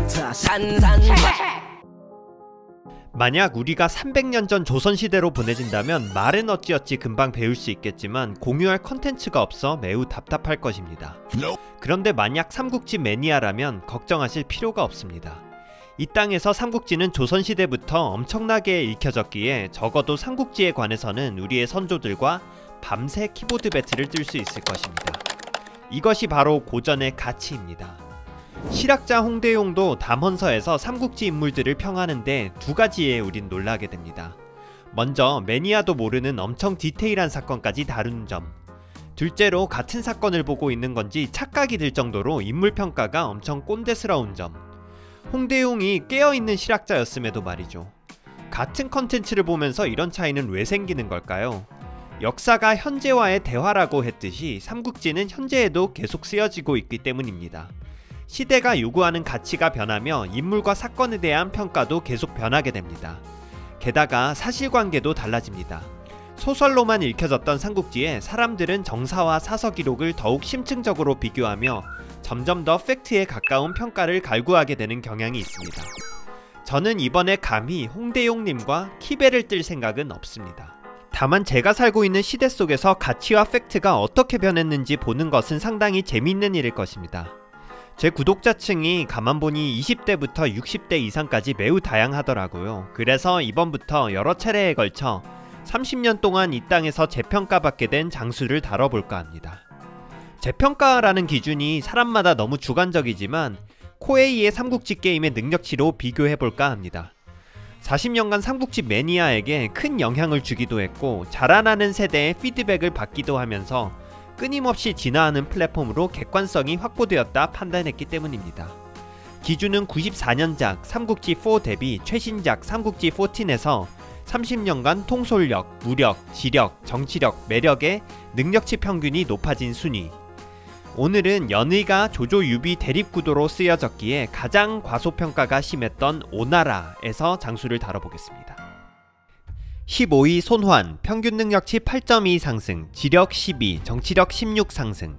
같아 산산. 만약 우리가 300년 전 조선시대로 보내진다면 말은 어찌어찌 금방 배울 수 있겠지만 공유할 컨텐츠가 없어 매우 답답할 것입니다. 그런데 만약 삼국지 매니아라면 걱정하실 필요가 없습니다. 이 땅에서 삼국지는 조선시대부터 엄청나게 읽혀졌기에 적어도 삼국지에 관해서는 우리의 선조들과 밤새 키보드 배틀을 뜰 수 있을 것입니다. 이것이 바로 고전의 가치입니다. 실학자 홍대용도 담헌서에서 삼국지 인물들을 평하는데 두 가지에 우린 놀라게 됩니다. 먼저 매니아도 모르는 엄청 디테일한 사건까지 다루는 점, 둘째로 같은 사건을 보고 있는 건지 착각이 들 정도로 인물평가가 엄청 꼰대스러운 점. 홍대용이 깨어있는 실학자였음에도 말이죠. 같은 컨텐츠를 보면서 이런 차이는 왜 생기는 걸까요? 역사가 현재와의 대화라고 했듯이 삼국지는 현재에도 계속 쓰여지고 있기 때문입니다. 시대가 요구하는 가치가 변하며 인물과 사건에 대한 평가도 계속 변하게 됩니다. 게다가 사실관계도 달라집니다. 소설로만 읽혀졌던 삼국지에 사람들은 정사와 사서 기록을 더욱 심층적으로 비교하며 점점 더 팩트에 가까운 평가를 갈구하게 되는 경향이 있습니다. 저는 이번에 감히 홍대용님과 키배를 뜰 생각은 없습니다. 다만 제가 살고 있는 시대 속에서 가치와 팩트가 어떻게 변했는지 보는 것은 상당히 재미있는 일일 것입니다. 제 구독자층이 가만 보니 20대부터 60대 이상까지 매우 다양하더라고요. 그래서 이번부터 여러 차례에 걸쳐 30년 동안 이 땅에서 재평가받게 된 장수를 다뤄볼까 합니다. 재평가라는 기준이 사람마다 너무 주관적이지만 코에이의 삼국지 게임의 능력치로 비교해볼까 합니다. 40년간 삼국지 매니아에게 큰 영향을 주기도 했고 자라나는 세대의 피드백을 받기도 하면서 끊임없이 진화하는 플랫폼으로 객관성이 확보되었다 판단했기 때문입니다. 기준은 94년작 삼국지4 대비 최신작 삼국지 14에서 30년간 통솔력, 무력, 지력, 정치력, 매력의 능력치 평균이 높아진 순위. 오늘은 연의가 조조 유비 대립구도로 쓰여졌기에 가장 과소평가가 심했던 오나라에서 장수를 다뤄보겠습니다. 15위 손환, 평균 능력치 8.2 상승, 지력 12, 정치력 16 상승.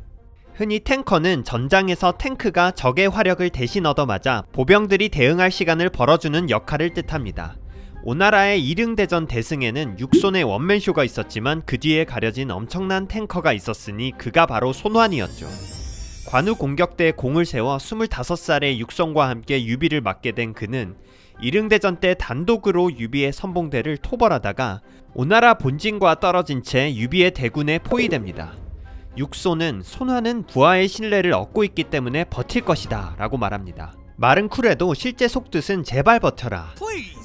흔히 탱커는 전장에서 탱크가 적의 화력을 대신 얻어맞아 보병들이 대응할 시간을 벌어주는 역할을 뜻합니다. 오나라의 이릉대전 대승에는 육손의 원맨쇼가 있었지만 그 뒤에 가려진 엄청난 탱커가 있었으니 그가 바로 손환이었죠. 관우 공격대에 공을 세워 25살의 육손과 함께 유비를 맡게 된 그는 이릉대전 때 단독으로 유비의 선봉대를 토벌하다가 오나라 본진과 떨어진 채 유비의 대군에 포위됩니다. 육손은 손환은 부하의 신뢰를 얻고 있기 때문에 버틸 것이다 라고 말합니다. 말은 쿨해도 실제 속뜻은 제발 버텨라.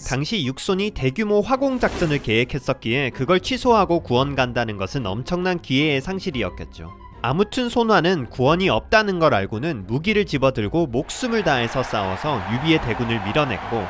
당시 육손이 대규모 화공작전을 계획했었기에 그걸 취소하고 구원 간다는 것은 엄청난 기회의 상실이었겠죠. 아무튼 손환은 구원이 없다는 걸 알고는 무기를 집어들고 목숨을 다해서 싸워서 유비의 대군을 밀어냈고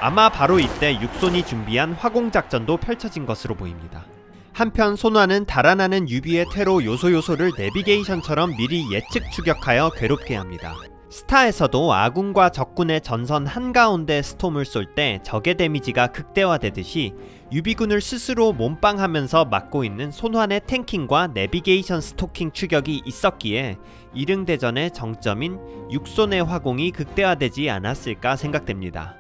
아마 바로 이때 육손이 준비한 화공작전도 펼쳐진 것으로 보입니다. 한편 손환은 달아나는 유비의 퇴로 요소를 내비게이션처럼 미리 예측 추격하여 괴롭게 합니다. 스타에서도 아군과 적군의 전선 한가운데 스톰을 쏠 때 적의 데미지가 극대화되듯이 유비군을 스스로 몸빵하면서 막고 있는 손환의 탱킹과 내비게이션 스토킹 추격이 있었기에 이릉대전의 정점인 육손의 화공이 극대화되지 않았을까 생각됩니다.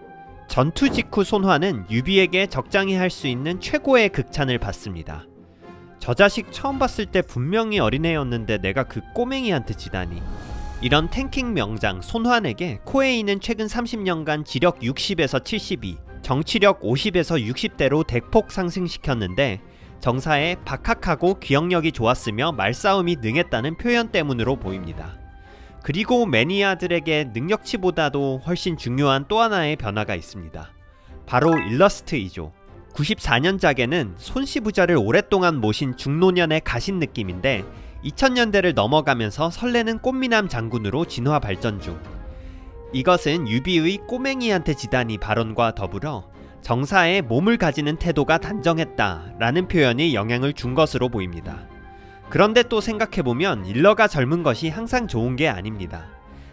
전투 직후 손환은 유비에게 적장히 할 수 있는 최고의 극찬을 받습니다. 저 자식 처음 봤을 때 분명히 어린애였는데 내가 그 꼬맹이한테 지다니. 이런 탱킹 명장 손환에게 코에이는 최근 30년간 지력 60에서 72, 정치력 50에서 60대로 대폭 상승시켰는데 정사에 박학하고 기억력이 좋았으며 말싸움이 능했다는 표현 때문으로 보입니다. 그리고 매니아들에게 능력치보다도 훨씬 중요한 또 하나의 변화가 있습니다. 바로 일러스트이죠. 94년작에는 손시부자를 오랫동안 모신 중노년의 가신 느낌인데 2000년대를 넘어가면서 설레는 꽃미남 장군으로 진화 발전 중. 이것은 유비의 꼬맹이한테 지다니 발언과 더불어 정사에 몸을 가지는 태도가 단정했다 라는 표현이 영향을 준 것으로 보입니다. 그런데 또 생각해보면 일러가 젊은 것이 항상 좋은 게 아닙니다.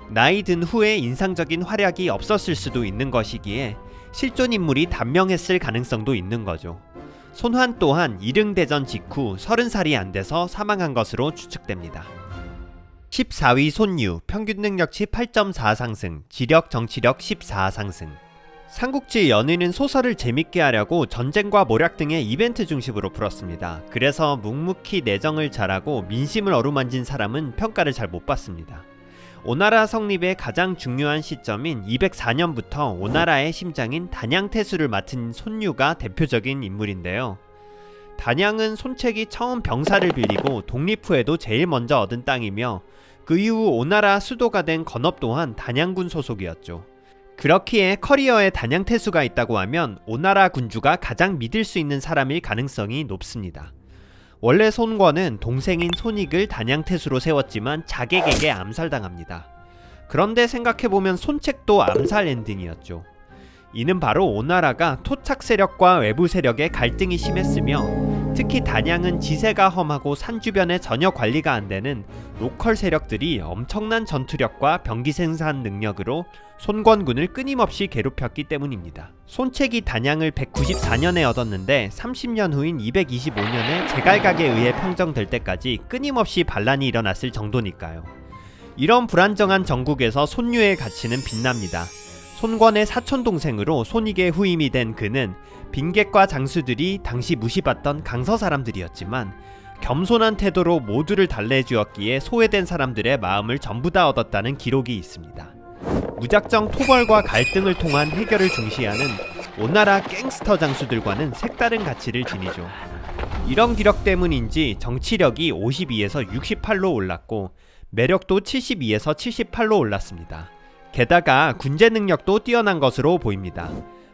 나이 든 후에 인상적인 활약이 없었을 수도 있는 것이기에 실존 인물이 단명했을 가능성도 있는 거죠. 손환 또한 이릉대전 직후 30살이 안 돼서 사망한 것으로 추측됩니다. 14위 손유, 평균 능력치 8.4 상승, 지력 정치력 14 상승. 삼국지 연의는 소설을 재밌게 하려고 전쟁과 모략 등의 이벤트 중심으로 풀었습니다. 그래서 묵묵히 내정을 잘하고 민심을 어루만진 사람은 평가를 잘 못 받습니다. 오나라 성립의 가장 중요한 시점인 204년부터 오나라의 심장인 단양태수를 맡은 손유가 대표적인 인물인데요. 단양은 손책이 처음 병사를 빌리고 독립 후에도 제일 먼저 얻은 땅이며 그 이후 오나라 수도가 된 건업 또한 단양군 소속이었죠. 그렇기에 커리어에 단양태수가 있다고 하면 오나라 군주가 가장 믿을 수 있는 사람일 가능성이 높습니다. 원래 손권은 동생인 손익을 단양태수로 세웠지만 자객에게 암살당합니다. 그런데 생각해보면 손책도 암살 엔딩이었죠. 이는 바로 오나라가 토착 세력과 외부 세력의 갈등이 심했으며 특히 단양은 지세가 험하고 산 주변에 전혀 관리가 안되는 로컬 세력들이 엄청난 전투력과 병기 생산 능력으로 손권군을 끊임없이 괴롭혔기 때문입니다. 손책이 단양을 194년에 얻었는데 30년 후인 225년에 제갈각에 의해 평정될 때까지 끊임없이 반란이 일어났을 정도니까요. 이런 불안정한 정국에서 손유의 가치는 빛납니다. 손권의 사촌동생으로 손익의 후임이 된 그는 빈객과 장수들이 당시 무시받던 강서 사람들이었지만 겸손한 태도로 모두를 달래주었기에 소외된 사람들의 마음을 전부 다 얻었다는 기록이 있습니다. 무작정 토벌과 갈등을 통한 해결을 중시하는 오나라 갱스터 장수들과는 색다른 가치를 지니죠. 이런 기록 때문인지 정치력이 52에서 68로 올랐고 매력도 72에서 78로 올랐습니다. 게다가 군제 능력도 뛰어난 것으로 보입니다.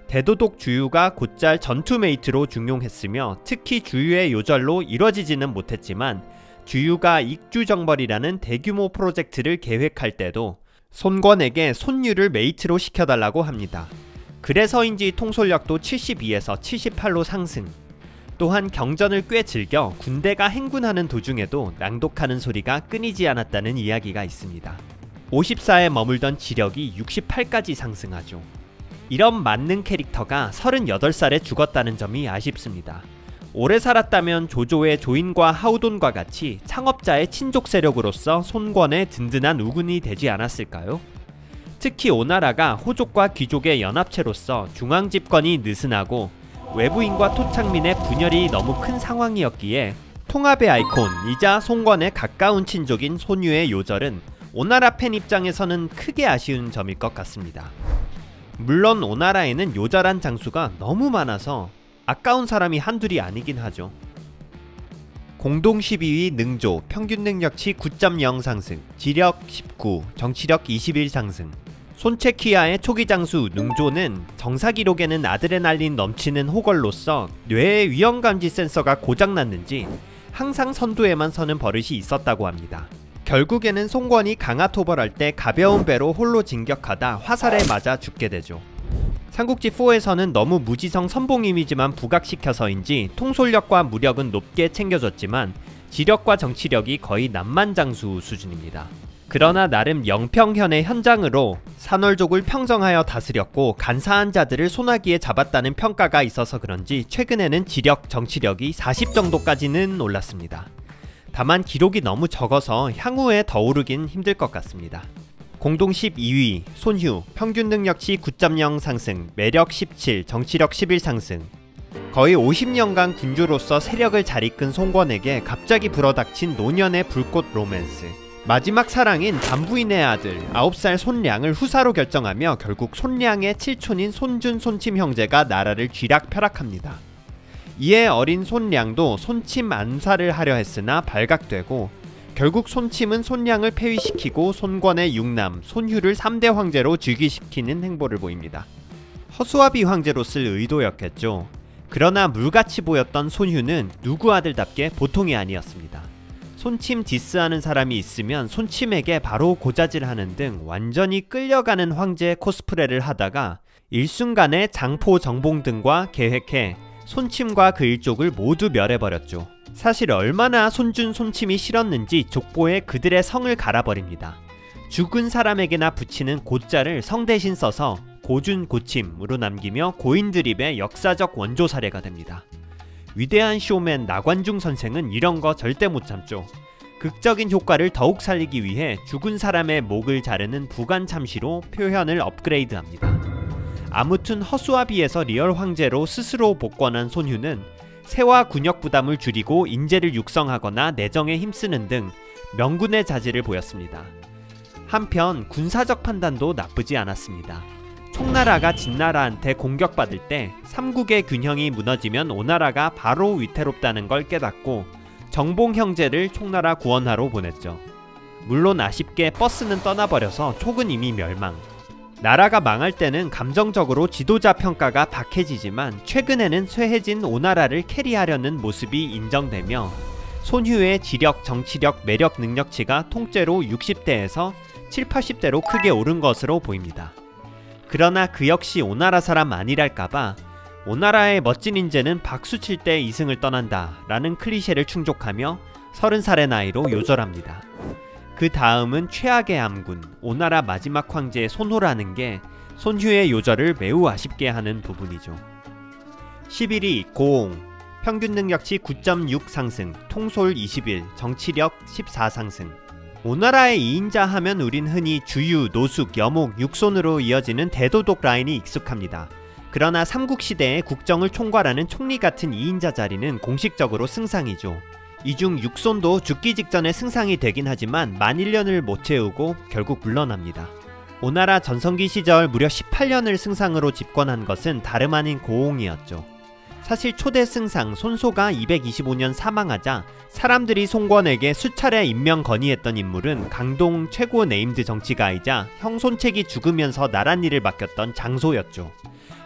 대도독 주유가 곧잘 전투 메이트로 중용했으며 특히 주유의 요절로 이뤄지지는 못했지만 주유가 익주정벌이라는 대규모 프로젝트를 계획할 때도 손권에게 손유를 메이트로 시켜달라고 합니다. 그래서인지 통솔력도 72에서 78로 상승. 또한 경전을 꽤 즐겨 군대가 행군하는 도중에도 낭독하는 소리가 끊이지 않았다는 이야기가 있습니다. 54에 머물던 지력이 68까지 상승하죠. 이런 만능 캐릭터가 38살에 죽었다는 점이 아쉽습니다. 오래 살았다면 조조의 조인과 하우돈과 같이 창업자의 친족 세력으로서 손권의 든든한 우군이 되지 않았을까요? 특히 오나라가 호족과 귀족의 연합체로서 중앙집권이 느슨하고 외부인과 토착민의 분열이 너무 큰 상황이었기에 통합의 아이콘이자 손권의 가까운 친족인 손유의 요절은 오나라 팬 입장에서는 크게 아쉬운 점일 것 같습니다. 물론 오나라에는 요절한 장수가 너무 많아서 아까운 사람이 한둘이 아니긴 하죠. 공동 12위 능조, 평균 능력치 9.0 상승, 지력 19, 정치력 21 상승. 손체키아의 초기 장수 능조는 정사 기록에는 아드레날린 넘치는 호걸로서 뇌의 위험감지 센서가 고장났는지 항상 선두에만 서는 버릇이 있었다고 합니다. 결국에는 손권이 강화 토벌할 때 가벼운 배로 홀로 진격하다 화살에 맞아 죽게 되죠. 삼국지4에서는 너무 무지성 선봉 이미지만 부각시켜서인지 통솔력과 무력은 높게 챙겨줬지만 지력과 정치력이 거의 남만장수 수준입니다. 그러나 나름 영평현의 현장으로 산월족을 평정하여 다스렸고 간사한 자들을 소나기에 잡았다는 평가가 있어서 그런지 최근에는 지력, 정치력이 40 정도까지는 올랐습니다. 다만 기록이 너무 적어서 향후에 더 오르긴 힘들 것 같습니다. 공동 12위 손휴, 평균 능력치 9.0 상승, 매력 17, 정치력 11 상승. 거의 50년간 군주로서 세력을 잘 이끈 손권에게 갑자기 불어닥친 노년의 불꽃 로맨스. 마지막 사랑인 반부인의 아들 9살 손량을 후사로 결정하며 결국 손량의 칠촌인 손준, 손침 형제가 나라를 쥐락펴락합니다. 이에 어린 손량도 손침 암살을 하려 했으나 발각되고 결국 손침은 손량을 폐위시키고 손권의 6남 손휴를 3대 황제로 즉위시키는 행보를 보입니다. 허수아비 황제로 쓸 의도였겠죠. 그러나 물같이 보였던 손휴는 누구 아들답게 보통이 아니었습니다. 손침 디스하는 사람이 있으면 손침에게 바로 고자질하는 등 완전히 끌려가는 황제 코스프레를 하다가 일순간에 장포 정봉 등과 계획해 손침과 그 일족을 모두 멸해버렸죠. 사실 얼마나 손준 손침이 싫었는지 족보에 그들의 성을 갈아버립니다. 죽은 사람에게나 붙이는 고자를 성 대신 써서 고준 고침으로 남기며 고인 드립의 역사적 원조 사례가 됩니다. 위대한 쇼맨 나관중 선생은 이런 거 절대 못 참죠. 극적인 효과를 더욱 살리기 위해 죽은 사람의 목을 자르는 부관 참시로 표현을 업그레이드합니다. 아무튼 허수와 비해서 리얼 황제로 스스로 복권한 손휴는 세와 군역 부담을 줄이고 인재를 육성하거나 내정에 힘쓰는 등 명군의 자질을 보였습니다. 한편 군사적 판단도 나쁘지 않았습니다. 총나라가 진나라한테 공격받을 때 삼국의 균형이 무너지면 오나라가 바로 위태롭다는 걸 깨닫고 정봉 형제를 총나라 구원하러 보냈죠. 물론 아쉽게 버스는 떠나버려서 촉은 이미 멸망. 나라가 망할 때는 감정적으로 지도자 평가가 박해지지만 최근에는 쇠해진 오나라를 캐리하려는 모습이 인정되며 손휴의 지력, 정치력, 매력, 능력치가 통째로 60대에서 7, 80대로 크게 오른 것으로 보입니다. 그러나 그 역시 오나라 사람 아니랄까봐 오나라의 멋진 인재는 박수 칠 때 이승을 떠난다 라는 클리셰를 충족하며 30살의 나이로 요절합니다. 그 다음은 최악의 암군, 오나라 마지막 황제의 손호라는 게 손휴의 요절을 매우 아쉽게 하는 부분이죠. 11위 고옹, 평균 능력치 9.6 상승, 통솔 21, 정치력 14 상승. 오나라의 2인자 하면 우린 흔히 주유, 노숙, 여목, 육손으로 이어지는 대도독 라인이 익숙합니다. 그러나 삼국시대의 국정을 총괄하는 총리 같은 2인자 자리는 공식적으로 승상이죠. 이 중 육손도 죽기 직전에 승상이 되긴 하지만 만 1년을 못 채우고 결국 물러납니다. 오나라 전성기 시절 무려 18년을 승상으로 집권한 것은 다름 아닌 고옹이었죠. 사실 초대 승상 손소가 225년 사망하자 사람들이 송권에게 수차례 임명 건의했던 인물은 강동 최고 네임드 정치가이자 형 손책이 죽으면서 나랏일을 맡겼던 장소였죠.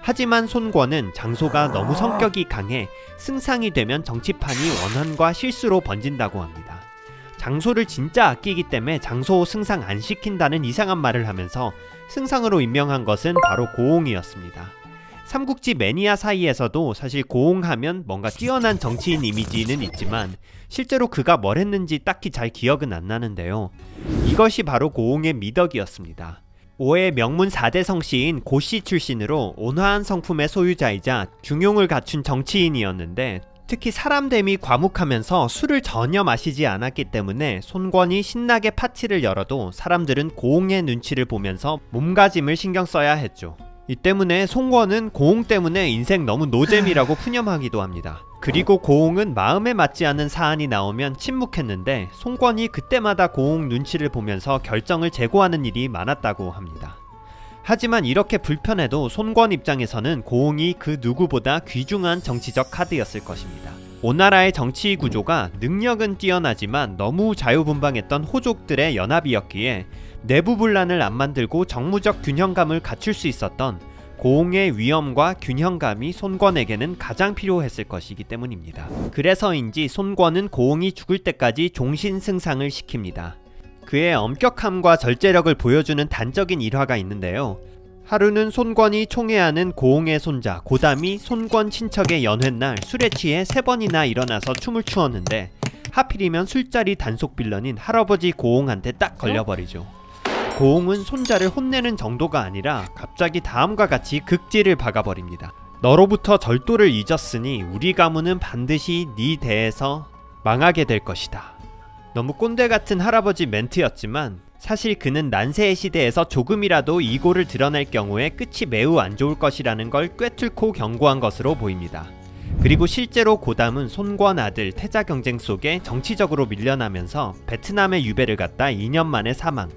하지만 손권은 장소가 너무 성격이 강해 승상이 되면 정치판이 원한과 실수로 번진다고 합니다. 장소를 진짜 아끼기 때문에 장소 승상 안 시킨다는 이상한 말을 하면서 승상으로 임명한 것은 바로 고옹이었습니다. 삼국지 매니아 사이에서도 사실 고옹하면 뭔가 뛰어난 정치인 이미지는 있지만 실제로 그가 뭘 했는지 딱히 잘 기억은 안 나는데요. 이것이 바로 고옹의 미덕이었습니다. 오의 명문 4대 성씨인 고씨 출신으로 온화한 성품의 소유자이자 중용을 갖춘 정치인이었는데 특히 사람됨이 과묵하면서 술을 전혀 마시지 않았기 때문에 손권이 신나게 파티를 열어도 사람들은 고옹의 눈치를 보면서 몸가짐을 신경 써야 했죠. 이 때문에 손권은 고옹 때문에 인생 너무 노잼이라고 푸념하기도 합니다. 그리고 고옹은 마음에 맞지 않는 사안이 나오면 침묵했는데 손권이 그때마다 고옹 눈치를 보면서 결정을 제고하는 일이 많았다고 합니다. 하지만 이렇게 불편해도 손권 입장에서는 고옹이 그 누구보다 귀중한 정치적 카드였을 것입니다. 오나라의 정치 구조가 능력은 뛰어나지만 너무 자유분방했던 호족들의 연합이었기에 내부 분란을 안 만들고 정무적 균형감을 갖출 수 있었던 고옹의 위엄과 균형감이 손권에게는 가장 필요했을 것이기 때문입니다. 그래서인지 손권은 고옹이 죽을 때까지 종신승상을 시킵니다. 그의 엄격함과 절제력을 보여주는 단적인 일화가 있는데요. 하루는 손권이 총애하는 고옹의 손자 고담이 손권 친척의 연회날 술에 취해 3번이나 일어나서 춤을 추었는데 하필이면 술자리 단속 빌런인 할아버지 고옹한테 딱 걸려버리죠. 고옹은 손자를 혼내는 정도가 아니라 갑자기 다음과 같이 극지를 박아버립니다. 너로부터 절도를 잊었으니 우리 가문은 반드시 네 대에서 망하게 될 것이다. 너무 꼰대 같은 할아버지 멘트였지만 사실 그는 난세의 시대에서 조금이라도 이고를 드러낼 경우에 끝이 매우 안 좋을 것이라는 걸 꿰뚫고 경고한 것으로 보입니다. 그리고 실제로 고담은 손권 아들 태자 경쟁 속에 정치적으로 밀려나면서 베트남에 유배를 갔다 2년 만에 사망.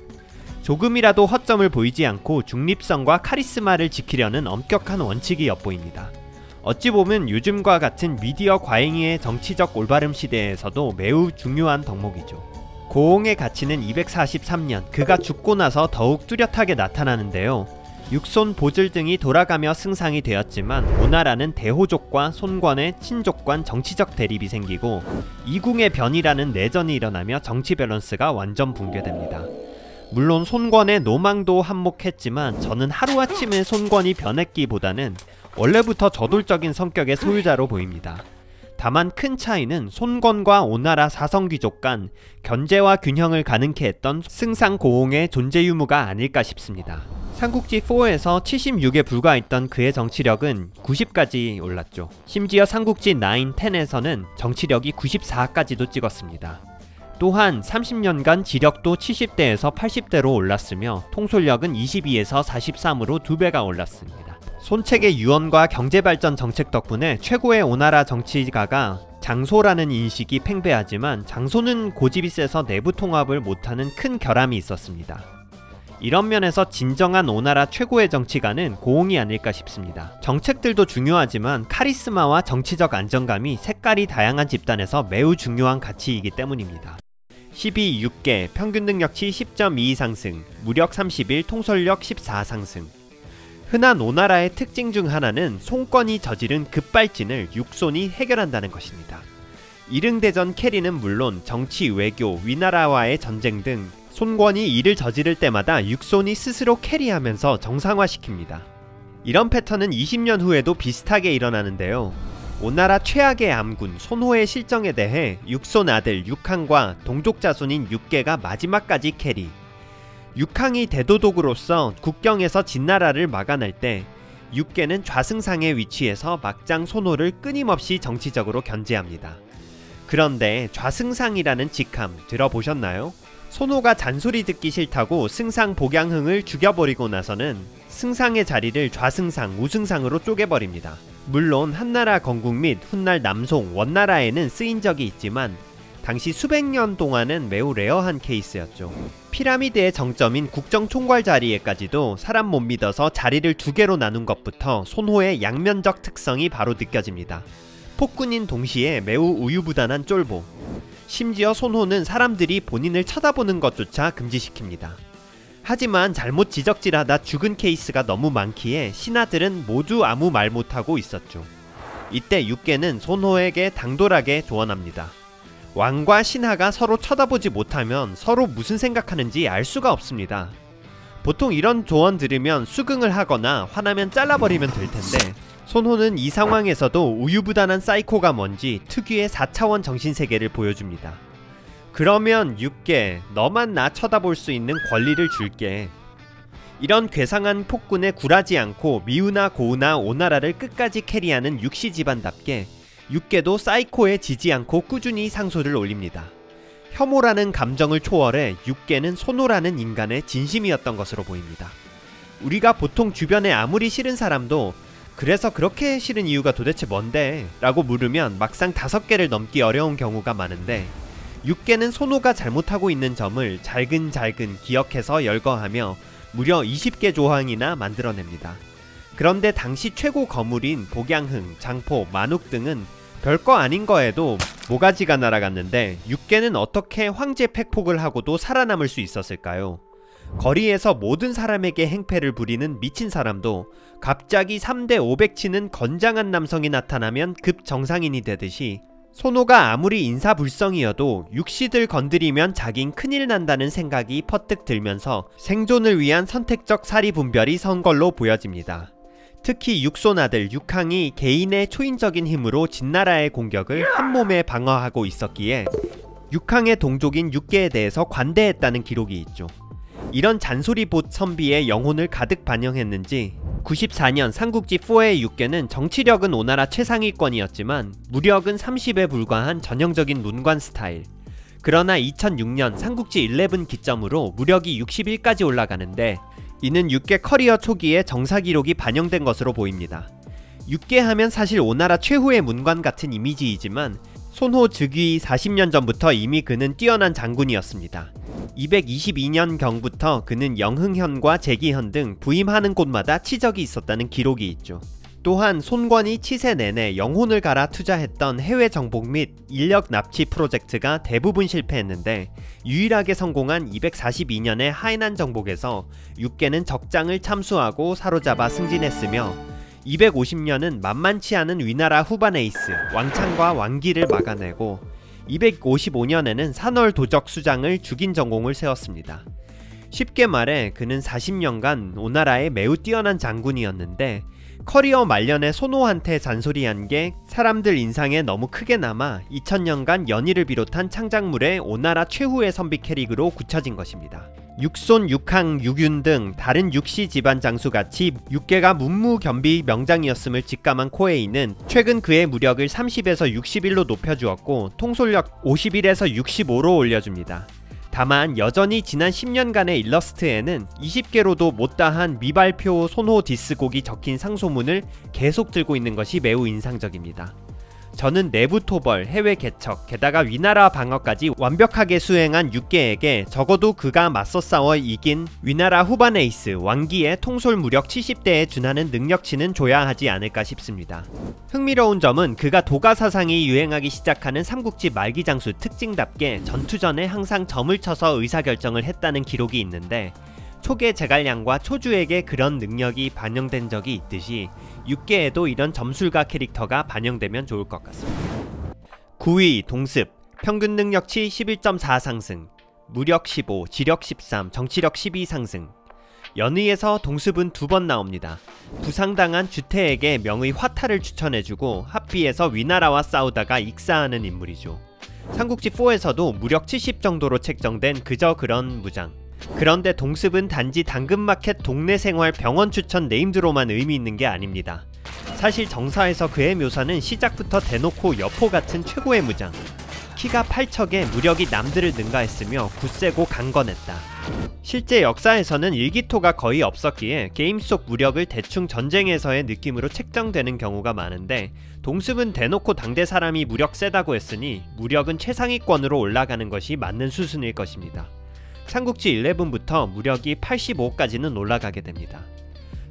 조금이라도 허점을 보이지 않고 중립성과 카리스마를 지키려는 엄격한 원칙이 엿보입니다. 어찌 보면 요즘과 같은 미디어 과잉의 정치적 올바름 시대에서도 매우 중요한 덕목이죠. 고옹의 가치는 243년, 그가 죽고 나서 더욱 뚜렷하게 나타나는데요. 육손 보즐 등이 돌아가며 승상이 되었지만 오나라는 대호족과 손권의 친족간 정치적 대립이 생기고 이궁의 변이라는 내전이 일어나며 정치 밸런스가 완전 붕괴됩니다. 물론 손권의 노망도 한몫했지만 저는 하루아침에 손권이 변했기보다는 원래부터 저돌적인 성격의 소유자로 보입니다. 다만 큰 차이는 손권과 오나라 사성귀족 간 견제와 균형을 가능케 했던 승상 고옹의 존재 유무가 아닐까 싶습니다. 삼국지 4에서 76에 불과했던 그의 정치력은 90까지 올랐죠. 심지어 삼국지 9, 10에서는 정치력이 94까지도 찍었습니다. 또한 30년간 지력도 70대에서 80대로 올랐으며 통솔력은 22에서 43으로 2배가 올랐습니다. 손책의 유언과 경제발전 정책 덕분에 최고의 오나라 정치가가 장소라는 인식이 팽배하지만 장소는 고집이 세서 내부 통합을 못하는 큰 결함이 있었습니다. 이런 면에서 진정한 오나라 최고의 정치가는 고흥이 아닐까 싶습니다. 정책들도 중요하지만 카리스마와 정치적 안정감이 색깔이 다양한 집단에서 매우 중요한 가치이기 때문입니다. 12. 육계, 평균 능력치 10.22 상승, 무력 31, 통솔력 14 상승. 흔한 오나라의 특징 중 하나는 송권이 저지른 급발진을 육손이 해결한다는 것입니다. 이릉대전 캐리는 물론 정치, 외교, 위나라와의 전쟁 등 손권이 일을 저지를 때마다 육손이 스스로 캐리하면서 정상화시킵니다. 이런 패턴은 20년 후에도 비슷하게 일어나는데요. 오나라 최악의 암군 손호의 실정에 대해 육손 아들 육항과 동족 자손인 육계가 마지막까지 캐리. 육항이 대도독으로서 국경에서 진나라를 막아낼 때 육계는 좌승상의 위치에서 막장 손호를 끊임없이 정치적으로 견제합니다. 그런데 좌승상이라는 직함 들어보셨나요? 손호가 잔소리 듣기 싫다고 승상 복양흥을 죽여버리고 나서는 승상의 자리를 좌승상, 우승상으로 쪼개버립니다. 물론 한나라 건국 및 훗날 남송, 원나라에는 쓰인 적이 있지만 당시 수백 년 동안은 매우 레어한 케이스였죠. 피라미드의 정점인 국정총괄 자리에까지도 사람 못 믿어서 자리를 2개로 나눈 것부터 손호의 양면적 특성이 바로 느껴집니다. 폭군인 동시에 매우 우유부단한 쫄보. 심지어 손호는 사람들이 본인을 쳐다보는 것조차 금지시킵니다. 하지만 잘못 지적질하다 죽은 케이스가 너무 많기에 신하들은 모두 아무 말 못하고 있었죠. 이때 육계는 손호에게 당돌하게 조언합니다. 왕과 신하가 서로 쳐다보지 못하면 서로 무슨 생각하는지 알 수가 없습니다. 보통 이런 조언 들으면 수긍을 하거나 화나면 잘라버리면 될 텐데 손호는 이 상황에서도 우유부단한 사이코가 뭔지 특유의 4차원 정신세계를 보여줍니다. 그러면 육계, 너만 나 쳐다볼 수 있는 권리를 줄게. 이런 괴상한 폭군에 굴하지 않고 미우나 고우나 오나라를 끝까지 캐리하는 육시 집안답게 육계도 사이코에 지지 않고 꾸준히 상소를 올립니다. 혐오라는 감정을 초월해 육계는 손호라는 인간의 진심이었던 것으로 보입니다. 우리가 보통 주변에 아무리 싫은 사람도 그래서 그렇게 싫은 이유가 도대체 뭔데? 라고 물으면 막상 5개를 넘기 어려운 경우가 많은데 육계는 손호가 잘못하고 있는 점을 잘근잘근 기억해서 열거하며 무려 20개 조항이나 만들어냅니다. 그런데 당시 최고 거물인 복양흥, 장포, 만욱 등은 별거 아닌 거에도 모가지가 날아갔는데 육계는 어떻게 황제 팩폭을 하고도 살아남을 수 있었을까요? 거리에서 모든 사람에게 행패를 부리는 미친 사람도 갑자기 3대 500 치는 건장한 남성이 나타나면 급정상인이 되듯이 손호가 아무리 인사불성이어도 육시들 건드리면 자긴 큰일 난다는 생각이 퍼뜩 들면서 생존을 위한 선택적 사리분별이 선 걸로 보여집니다. 특히 육손 아들 육항이 개인의 초인적인 힘으로 진나라의 공격을 한몸에 방어하고 있었기에 육항의 동족인 육계에 대해서 관대했다는 기록이 있죠. 이런 잔소리봇 선비의 영혼을 가득 반영했는지 94년 삼국지4의 육계는 정치력은 오나라 최상위권이었지만 무력은 30에 불과한 전형적인 문관 스타일. 그러나 2006년 삼국지 11 기점으로 무력이 61까지 올라가는데 이는 육계 커리어 초기에 정사 기록이 반영된 것으로 보입니다. 육계 하면 사실 오나라 최후의 문관 같은 이미지이지만 손호 즉위 40년 전부터 이미 그는 뛰어난 장군이었습니다. 222년경부터 그는 영흥현과 제기현 등 부임하는 곳마다 치적이 있었다는 기록이 있죠. 또한 손권이 치세 내내 영혼을 갈아 투자했던 해외 정복 및 인력 납치 프로젝트가 대부분 실패했는데 유일하게 성공한 242년의 하이난 정복에서 육계는 적장을 참수하고 사로잡아 승진했으며 250년은 만만치 않은 위나라 후반 에이스 왕창과 왕기를 막아내고 255년에는 산월 도적 수장을 죽인 전공을 세웠습니다. 쉽게 말해 그는 40년간 오나라의 매우 뛰어난 장군이었는데 커리어 말년에 손호한테 잔소리한 게 사람들 인상에 너무 크게 남아 2000년간 연희를 비롯한 창작물에 오나라 최후의 선비 캐릭으로 굳혀진 것입니다. 육손, 육항, 육윤 등 다른 육시 집안 장수같이 육계가 문무겸비 명장이었음을 직감한 코에이는 최근 그의 무력을 30에서 61로 높여주었고 통솔력 51에서 65로 올려줍니다. 다만 여전히 지난 10년간의 일러스트에는 20개로도 못다한 미발표 손호 디스곡이 적힌 상소문을 계속 들고 있는 것이 매우 인상적입니다. 저는 내부 토벌, 해외 개척, 게다가 위나라 방어까지 완벽하게 수행한 육계에게 적어도 그가 맞서 싸워 이긴 위나라 후반 에이스 왕기의 통솔 무력 70대에 준하는 능력치는 줘야 하지 않을까 싶습니다. 흥미로운 점은 그가 도가 사상이 유행하기 시작하는 삼국지 말기 장수 특징답게 전투 전에 항상 점을 쳐서 의사결정을 했다는 기록이 있는데 초계 제갈량과 초주에게 그런 능력이 반영된 적이 있듯이 육계에도 이런 점술가 캐릭터가 반영되면 좋을 것 같습니다. 9위 동습, 평균 능력치 11.4 상승, 무력 15, 지력 13, 정치력 12 상승. 연의에서 동습은 2번 나옵니다. 부상당한 주태에게 명의 화타를 추천해주고 합비에서 위나라와 싸우다가 익사하는 인물이죠. 삼국지4에서도 무력 70 정도로 책정된 그저 그런 무장. 그런데 동습은 단지 당근마켓 동네생활 병원 추천 네임드로만 의미 있는 게 아닙니다. 사실 정사에서 그의 묘사는 시작부터 대놓고 여포같은 최고의 무장. 키가 8척에 무력이 남들을 능가했으며 굳세고 강건했다. 실제 역사에서는 일기토가 거의 없었기에 게임 속 무력을 대충 전쟁에서의 느낌으로 책정되는 경우가 많은데 동습은 대놓고 당대 사람이 무력 세다고 했으니 무력은 최상위권으로 올라가는 것이 맞는 수순일 것입니다. 삼국지 11부터 무력이 85까지는 올라가게 됩니다.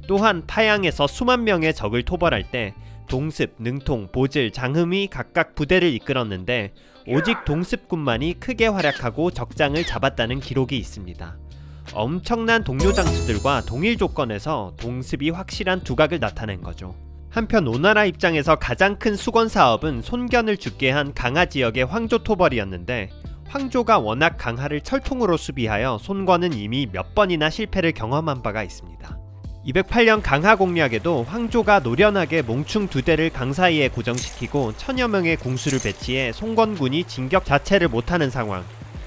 또한 파양에서 수만 명의 적을 토벌할 때 동습, 능통, 보질, 장흠이 각각 부대를 이끌었는데 오직 동습군만이 크게 활약하고 적장을 잡았다는 기록이 있습니다. 엄청난 동료 장수들과 동일 조건에서 동습이 확실한 두각을 나타낸 거죠. 한편 오나라 입장에서 가장 큰 수건 사업은 손견을 죽게 한 강하 지역의 황조 토벌이었는데 황조가 워낙 강하를 철통으로 수비하여 손권은 이미 몇 번이나 실패를 경험한 바가 있습니다. 208년 강하 공략에도 황조가 노련하게 몽충 2대를 강 사이에 고정시키고 천여 명의 궁수를 배치해 손권군이 진격 자체를 못하는 상황.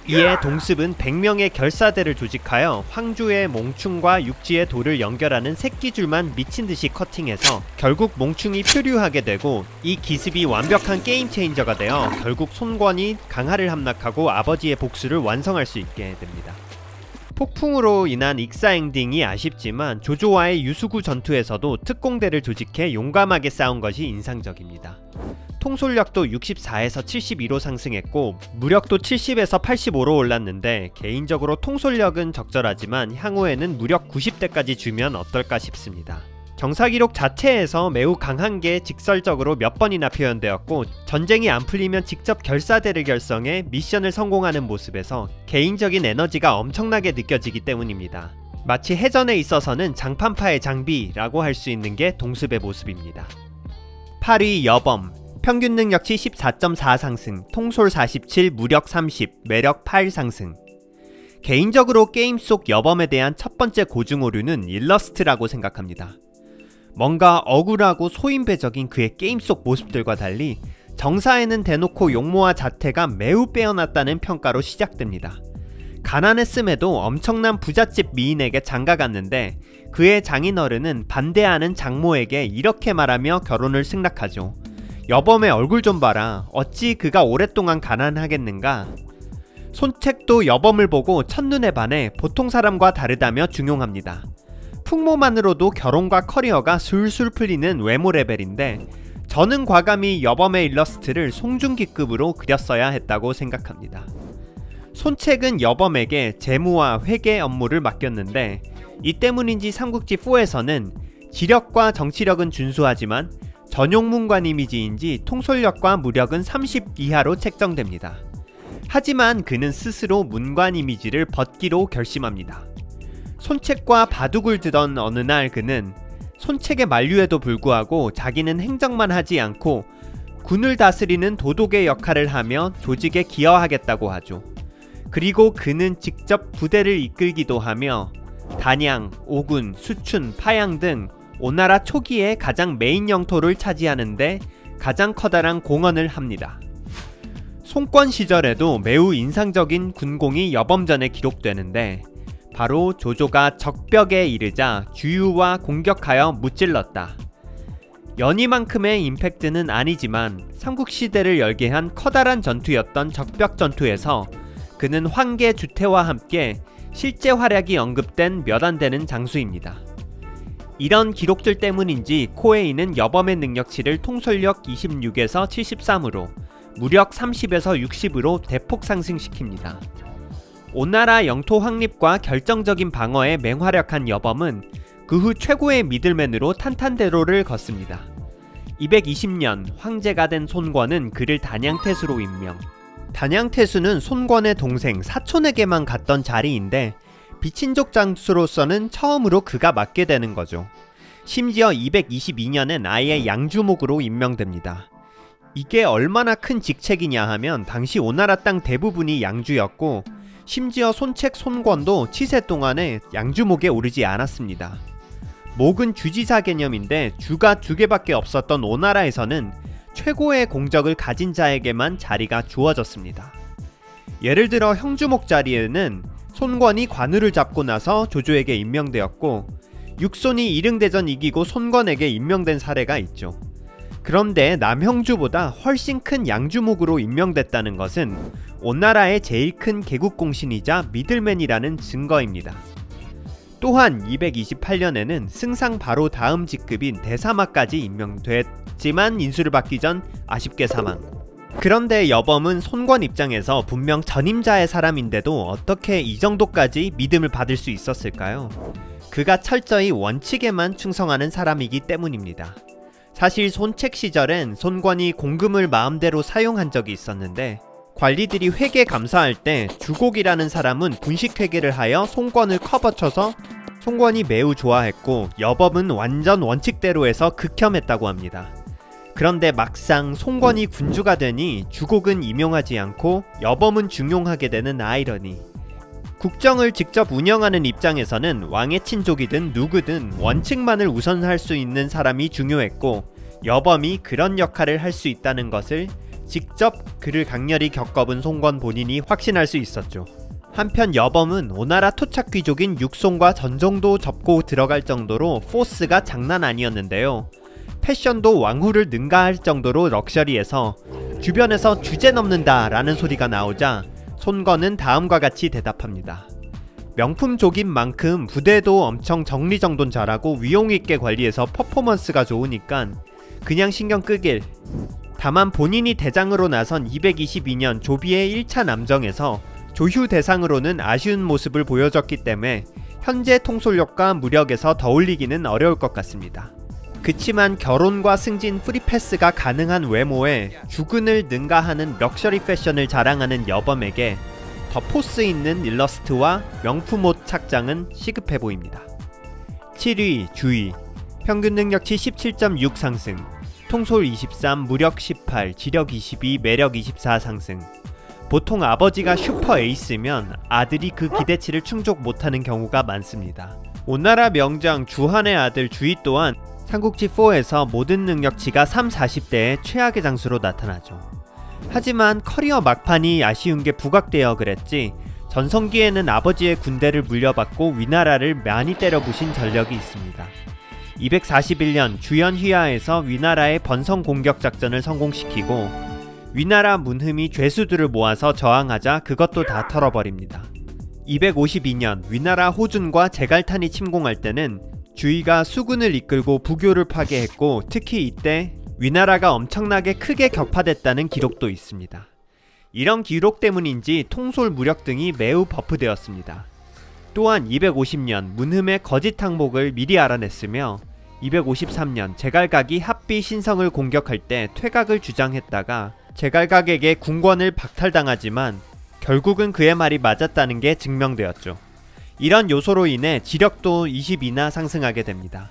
이에 동습은 100명의 결사대를 조직하여 황조의 몽충과 육지의 돌을 연결하는 새끼줄만 미친듯이 커팅해서 결국 몽충이 표류하게 되고 이 기습이 완벽한 게임 체인저가 되어 결국 손권이 강하를 함락하고 아버지의 복수를 완성할 수 있게 됩니다. 폭풍으로 인한 익사 엔딩이 아쉽지만 조조와의 유수구 전투에서도 특공대를 조직해 용감하게 싸운 것이 인상적입니다. 통솔력도 64에서 72로 상승했고 무력도 70에서 85로 올랐는데 개인적으로 통솔력은 적절하지만 향후에는 무력 90대까지 주면 어떨까 싶습니다. 경사기록 자체에서 매우 강한 게 직설적으로 몇 번이나 표현되었고 전쟁이 안 풀리면 직접 결사대를 결성해 미션을 성공하는 모습에서 개인적인 에너지가 엄청나게 느껴지기 때문입니다. 마치 해전에 있어서는 장판파의 장비라고 할 수 있는 게 동습의 모습입니다. 8위 여범, 평균 능력치 14.4 상승, 통솔 47, 무력 30, 매력 8 상승. 개인적으로 게임 속 여범에 대한 첫 번째 고증 오류는 일러스트라고 생각합니다. 뭔가 억울하고 소인배적인 그의 게임 속 모습들과 달리 정사에는 대놓고 용모와 자태가 매우 빼어났다는 평가로 시작됩니다. 가난했음에도 엄청난 부잣집 미인에게 장가갔는데 그의 장인어른은 반대하는 장모에게 이렇게 말하며 결혼을 승낙하죠. 여범의 얼굴 좀 봐라. 어찌 그가 오랫동안 가난하겠는가. 손책도 여범을 보고 첫눈에 반해 보통 사람과 다르다며 중용합니다. 풍모만으로도 결혼과 커리어가 술술 풀리는 외모 레벨인데 저는 과감히 여범의 일러스트를 송중기급으로 그렸어야 했다고 생각합니다. 손책은 여범에게 재무와 회계 업무를 맡겼는데 이 때문인지 삼국지4에서는 지력과 정치력은 준수하지만 전용문관 이미지인지 통솔력과 무력은 30 이하로 책정됩니다. 하지만 그는 스스로 문관 이미지를 벗기로 결심합니다. 손책과 바둑을 두던 어느 날 그는 손책의 만류에도 불구하고 자기는 행정만 하지 않고 군을 다스리는 도독의 역할을 하며 조직에 기여하겠다고 하죠. 그리고 그는 직접 부대를 이끌기도 하며 단양, 오군, 수춘, 파양 등 오나라 초기에 가장 메인 영토를 차지하는데 가장 커다란 공헌을 합니다. 송권 시절에도 매우 인상적인 군공이 여범전에 기록되는데 바로 조조가 적벽에 이르자 주유와 공격하여 무찔렀다. 연희만큼의 임팩트는 아니지만 삼국시대를 열게 한 커다란 전투였던 적벽 전투에서 그는 황계 주태와 함께 실제 활약이 언급된 몇 안 되는 장수입니다. 이런 기록들 때문인지 코에이는 여범의 능력치를 통솔력 26에서 73으로 무력 30에서 60으로 대폭 상승시킵니다. 오나라 영토 확립과 결정적인 방어에 맹활약한 여범은 그 후 최고의 미들맨으로 탄탄대로를 걷습니다. 220년 황제가 된 손권은 그를 단양태수로 임명. 단양태수는 손권의 동생 사촌에게만 갔던 자리인데 비친족 장수로서는 처음으로 그가 맡게 되는 거죠. 심지어 222년엔 아예 양주목으로 임명됩니다. 이게 얼마나 큰 직책이냐 하면 당시 오나라 땅 대부분이 양주였고 심지어 손책 손권도 치세 동안에 양주목에 오르지 않았습니다. 목은 주지사 개념인데 주가 2개밖에 없었던 오나라에서는 최고의 공적을 가진 자에게만 자리가 주어졌습니다. 예를 들어 형주목 자리에는 손권이 관우를 잡고 나서 조조에게 임명되었고 육손이 이릉대전 이기고 손권에게 임명된 사례가 있죠. 그런데 남형주보다 훨씬 큰 양주목으로 임명됐다는 것은 오나라의 제일 큰 개국공신이자 미들맨이라는 증거입니다. 또한 228년에는 승상 바로 다음 직급인 대사마까지 임명됐지만 인수를 받기 전 아쉽게 사망. 그런데 여범은 손권 입장에서 분명 전임자의 사람인데도 어떻게 이 정도까지 믿음을 받을 수 있었을까요? 그가 철저히 원칙에만 충성하는 사람이기 때문입니다. 사실 손책 시절엔 손권이 공금을 마음대로 사용한 적이 있었는데 관리들이 회계 감사할 때 주곡이라는 사람은 분식회계를 하여 손권을 커버쳐서 손권이 매우 좋아했고 여범은 완전 원칙대로 해서 극혐했다고 합니다. 그런데 막상 손권이 군주가 되니 주곡은 임용하지 않고 여범은 중용하게 되는 아이러니. 국정을 직접 운영하는 입장에서는 왕의 친족이든 누구든 원칙만을 우선할 수 있는 사람이 중요했고 여범이 그런 역할을 할 수 있다는 것을 직접 그를 강렬히 겪어본 손권 본인이 확신할 수 있었죠. 한편 여범은 오나라 토착 귀족인 육손과 전정도 접고 들어갈 정도로 포스가 장난 아니었는데요. 패션도 왕후를 능가할 정도로 럭셔리해서 주변에서 주제 넘는다 라는 소리가 나오자 손권은 다음과 같이 대답합니다. 명품족인 만큼 부대도 엄청 정리정돈 잘하고 위용있게 관리해서 퍼포먼스가 좋으니까 그냥 신경 끄길. 다만 본인이 대장으로 나선 222년 조비의 1차 남정에서 조휴 대상으로는 아쉬운 모습을 보여줬기 때문에 현재 통솔력과 무력에서 더 올리기는 어려울 것 같습니다. 그치만 결혼과 승진 프리패스가 가능한 외모에 주군을 능가하는 럭셔리 패션을 자랑하는 여범에게 더 포스 있는 일러스트와 명품 옷 착장은 시급해 보입니다. 7위 주의. 평균 능력치 17.6 상승, 통솔 23, 무력 18, 지력 22, 매력 24 상승. 보통 아버지가 슈퍼 에이스면 아들이 그 기대치를 충족 못하는 경우가 많습니다. 오나라 명장 주한의 아들 주의 또한 삼국지4에서 모든 능력치가 3, 40대의 최악의 장수로 나타나죠. 하지만 커리어 막판이 아쉬운 게 부각되어 그랬지 전성기에는 아버지의 군대를 물려받고 위나라를 많이 때려부신 전력이 있습니다. 241년 주연휘하에서 위나라의 번성 공격 작전을 성공시키고 위나라 문흠이 죄수들을 모아서 저항하자 그것도 다 털어버립니다. 252년 위나라 호준과 제갈탄이 침공할 때는 주의가 수군을 이끌고 부교를 파괴했고 특히 이때 위나라가 엄청나게 크게 격파됐다는 기록도 있습니다. 이런 기록 때문인지 통솔 무력 등이 매우 버프되었습니다. 또한 250년 문흠의 거짓 항복을 미리 알아냈으며 253년 제갈각이 합비 신성을 공격할 때 퇴각을 주장했다가 제갈각에게 궁권을 박탈당하지만 결국은 그의 말이 맞았다는 게 증명되었죠. 이런 요소로 인해 지력도 22나 상승하게 됩니다.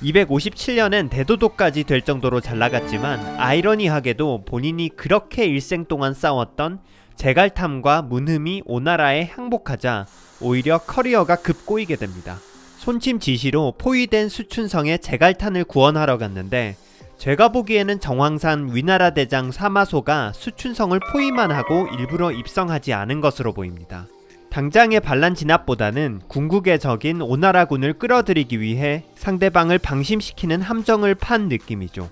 257년엔 대도도까지 될 정도로 잘나갔지만 아이러니하게도 본인이 그렇게 일생 동안 싸웠던 제갈탐과 문흠이 오나라에 항복하자 오히려 커리어가 급 꼬이게 됩니다. 손침 지시로 포위된 수춘성에 제갈탄을 구원하러 갔는데 제가 보기에는 정황산 위나라 대장 사마소가 수춘성을 포위만 하고 일부러 입성하지 않은 것으로 보입니다. 당장의 반란 진압보다는 궁극의 적인 오나라군을 끌어들이기 위해 상대방을 방심시키는 함정을 판 느낌이죠.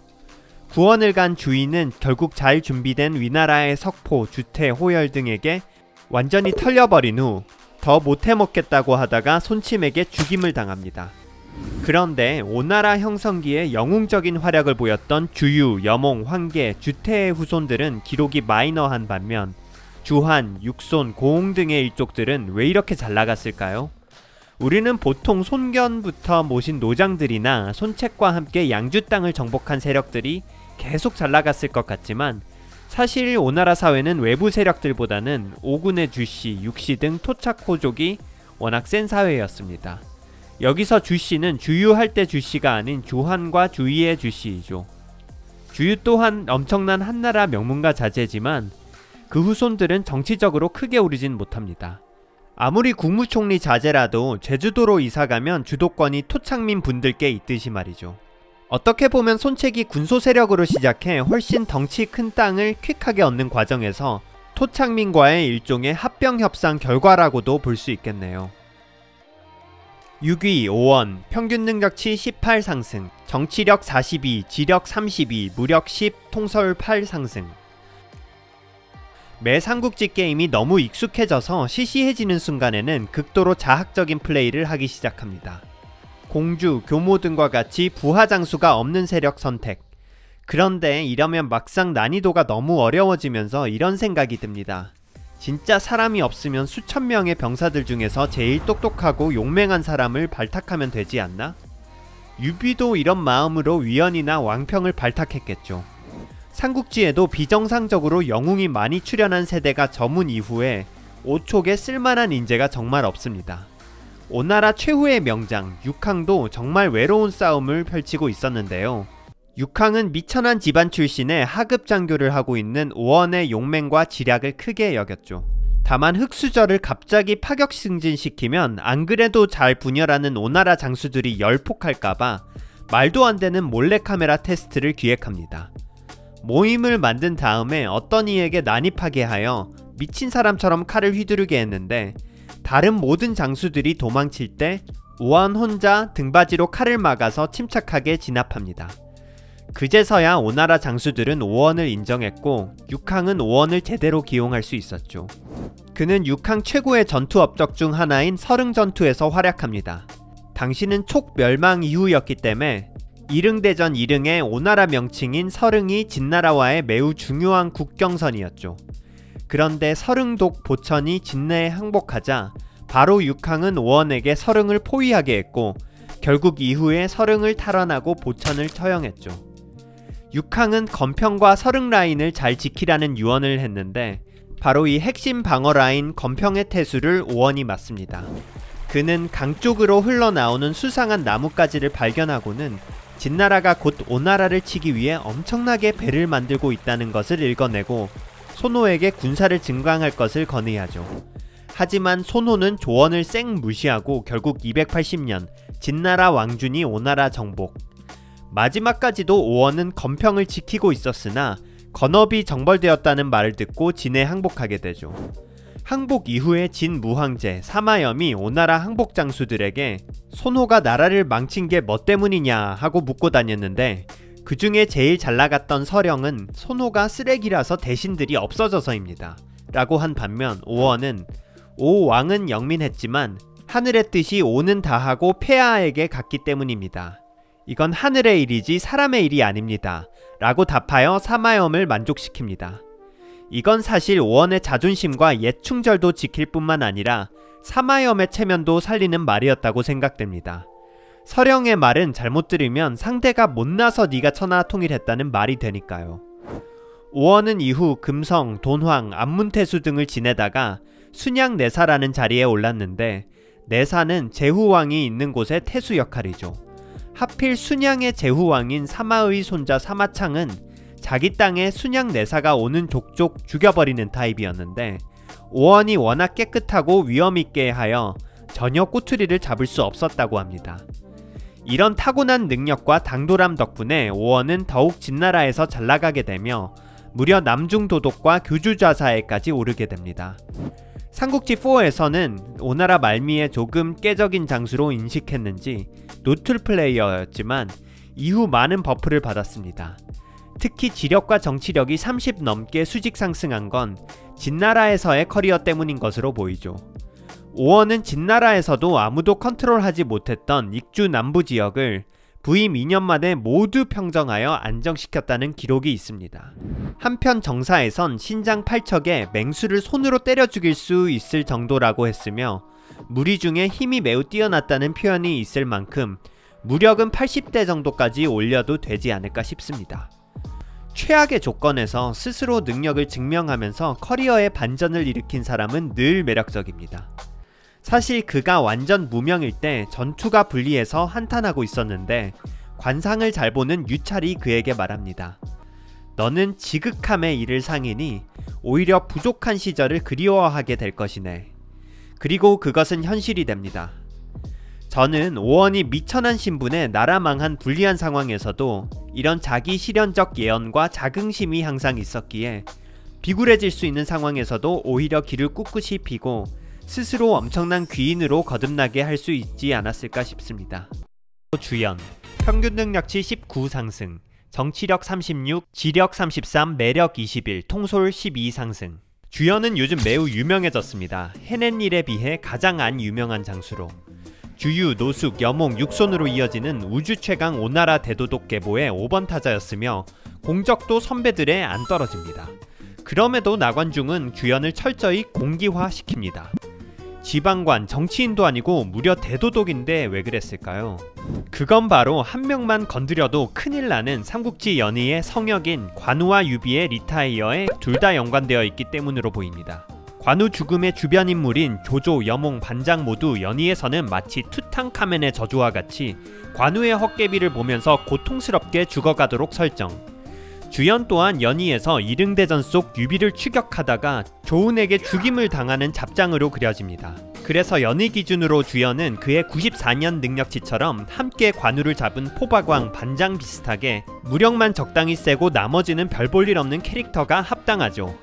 구원을 간 주인은 결국 잘 준비된 위나라의 석포, 주태, 호열 등에게 완전히 털려버린 후 더 못해먹겠다고 하다가 손침에게 죽임을 당합니다. 그런데 오나라 형성기에 영웅적인 활약을 보였던 주유, 여몽, 황계, 주태의 후손들은 기록이 마이너한 반면 주한, 육손, 고홍 등의 일족들은 왜 이렇게 잘 나갔을까요? 우리는 보통 손견부터 모신 노장들이나 손책과 함께 양주 땅을 정복한 세력들이 계속 잘 나갔을 것 같지만 사실 오나라 사회는 외부 세력들보다는 오군의 주씨, 육씨 등 토착호족이 워낙 센 사회였습니다. 여기서 주씨는 주유할 때 주씨가 아닌 주한과 주의의 주씨이죠. 주유 또한 엄청난 한나라 명문가 자제지만 그 후손들은 정치적으로 크게 오르진 못합니다. 아무리 국무총리 자제라도 제주도로 이사가면 주도권이 토착민 분들께 있듯이 말이죠. 어떻게 보면 손책이 군소 세력으로 시작해 훨씬 덩치 큰 땅을 퀵하게 얻는 과정에서 토착민과의 일종의 합병협상 결과라고도 볼 수 있겠네요. 6위 오원, 평균 능력치 18 상승, 정치력 42, 지력 32, 무력 10, 통솔 8 상승. 매 삼국지 게임이 너무 익숙해져서 시시해지는 순간에는 극도로 자학적인 플레이를 하기 시작합니다. 공주, 교모 등과 같이 부하 장수가 없는 세력 선택. 그런데 이러면 막상 난이도가 너무 어려워지면서 이런 생각이 듭니다. 진짜 사람이 없으면 수천 명의 병사들 중에서 제일 똑똑하고 용맹한 사람을 발탁하면 되지 않나? 유비도 이런 마음으로 위연이나 왕평을 발탁했겠죠. 삼국지에도 비정상적으로 영웅이 많이 출연한 세대가 저문 이후에 오촉에 쓸만한 인재가 정말 없습니다. 오나라 최후의 명장 육항도 정말 외로운 싸움을 펼치고 있었는데요. 육항은 미천한 집안 출신의 하급 장교를 하고 있는 오원의 용맹과 지략을 크게 여겼죠. 다만 흑수저를 갑자기 파격 승진시키면 안 그래도 잘 분열하는 오나라 장수들이 열폭할까봐 말도 안 되는 몰래카메라 테스트를 기획합니다. 모임을 만든 다음에 어떤 이에게 난입하게 하여 미친 사람처럼 칼을 휘두르게 했는데 다른 모든 장수들이 도망칠 때 오원 혼자 등받이로 칼을 막아서 침착하게 진압합니다. 그제서야 오나라 장수들은 오원을 인정했고 육항은 오원을 제대로 기용할 수 있었죠. 그는 육항 최고의 전투 업적 중 하나인 서릉전투에서 활약합니다. 당시는 촉 멸망 이후였기 때문에 이릉대전 이릉의 오나라 명칭인 서릉이 진나라와의 매우 중요한 국경선이었죠. 그런데 서릉독 보천이 진내에 항복하자 바로 육항은 오원에게 서릉을 포위하게 했고 결국 이후에 서릉을 탈환하고 보천을 처형했죠. 육항은 건평과 서릉 라인을 잘 지키라는 유언을 했는데 바로 이 핵심 방어 라인 건평의 태수를 오원이 맡습니다. 그는 강 쪽으로 흘러나오는 수상한 나뭇가지를 발견하고는 진나라가 곧 오나라를 치기 위해 엄청나게 배를 만들고 있다는 것을 읽어내고 손호에게 군사를 증강할 것을 건의하죠. 하지만 손호는 조언을 쌩 무시하고 결국 280년 진나라 왕준이 오나라 정복. 마지막까지도 오원은 건평을 지키고 있었으나 건업이 정벌되었다는 말을 듣고 진에 항복하게 되죠. 항복 이후에 진 무황제, 사마염이 오나라 항복 장수들에게 손호가 나라를 망친 게 뭐 때문이냐 하고 묻고 다녔는데 그 중에 제일 잘나갔던 서령은 손호가 쓰레기라서 대신들이 없어져서입니다. 라고 한 반면 오원은 오 왕은 영민했지만 하늘의 뜻이 오는 다하고 폐하에게 갔기 때문입니다. 이건 하늘의 일이지 사람의 일이 아닙니다. 라고 답하여 사마염을 만족시킵니다. 이건 사실 오원의 자존심과 옛 충절도 지킬 뿐만 아니라 사마염의 체면도 살리는 말이었다고 생각됩니다. 서령의 말은 잘못 들으면 상대가 못나서 네가 천하 통일했다는 말이 되니까요. 오원은 이후 금성, 돈황, 안문태수 등을 지내다가 순양내사라는 자리에 올랐는데 내사는 제후왕이 있는 곳의 태수 역할이죠. 하필 순양의 제후왕인 사마의 손자 사마창은 자기 땅에 순양내사가 오는 족족 죽여버리는 타입이었는데 오원이 워낙 깨끗하고 위험있게 하여 전혀 꼬투리를 잡을 수 없었다고 합니다. 이런 타고난 능력과 당돌함 덕분에 오원은 더욱 진나라에서 잘나가게 되며 무려 남중도독과 교주좌사에까지 오르게 됩니다. 삼국지4에서는 오나라 말미에 조금 깨적인 장수로 인식했는지 노툴 플레이어였지만 이후 많은 버프를 받았습니다. 특히 지력과 정치력이 30 넘게 수직 상승한 건 진나라에서의 커리어 때문인 것으로 보이죠. 오원은 진나라에서도 아무도 컨트롤하지 못했던 익주 남부 지역을 부임 2년 만에 모두 평정하여 안정시켰다는 기록이 있습니다. 한편 정사에선 신장 8척에 맹수를 손으로 때려 죽일 수 있을 정도라고 했으며 무리 중에 힘이 매우 뛰어났다는 표현이 있을 만큼 무력은 80대 정도까지 올려도 되지 않을까 싶습니다. 최악의 조건에서 스스로 능력을 증명하면서 커리어의 반전을 일으킨 사람은 늘 매력적입니다. 사실 그가 완전 무명일 때 전투가 불리해서 한탄하고 있었는데 관상을 잘 보는 유찰이 그에게 말합니다. 너는 지극함의 일을 상이니 오히려 부족한 시절을 그리워하게 될 것이네. 그리고 그것은 현실이 됩니다. 저는 오원이 미천한 신분에 나라 망한 불리한 상황에서도 이런 자기 실현적 예언과 자긍심이 항상 있었기에 비굴해질 수 있는 상황에서도 오히려 길을 꿋꿋이 피고 스스로 엄청난 귀인으로 거듭나게 할 수 있지 않았을까 싶습니다. 주연, 평균 능력치 19 상승, 정치력 36, 지력 33, 매력 21, 통솔 12 상승. 주연은 요즘 매우 유명해졌습니다. 해낸 일에 비해 가장 안 유명한 장수로. 주유, 노숙, 여몽, 육손으로 이어지는 우주 최강 오나라 대도독 계보의 5번 타자였으며 공적도 선배들에 안 떨어집니다. 그럼에도 나관중은 주연을 철저히 공기화시킵니다. 지방관, 정치인도 아니고 무려 대도독인데 왜 그랬을까요? 그건 바로 한 명만 건드려도 큰일 나는 삼국지 연의의 성역인 관우와 유비의 리타이어에 둘 다 연관되어 있기 때문으로 보입니다. 관우 죽음의 주변 인물인 조조, 여몽, 반장 모두 연의에서는 마치 투탕카멘의 저주와 같이 관우의 헛개비를 보면서 고통스럽게 죽어가도록 설정. 주연 또한 연의에서 이릉대전 속 유비를 추격하다가 조은에게 죽임을 당하는 잡장으로 그려집니다. 그래서 연의 기준으로 주연은 그의 94년 능력치처럼 함께 관우를 잡은 포박왕, 반장 비슷하게 무력만 적당히 세고 나머지는 별 볼 일 없는 캐릭터가 합당하죠.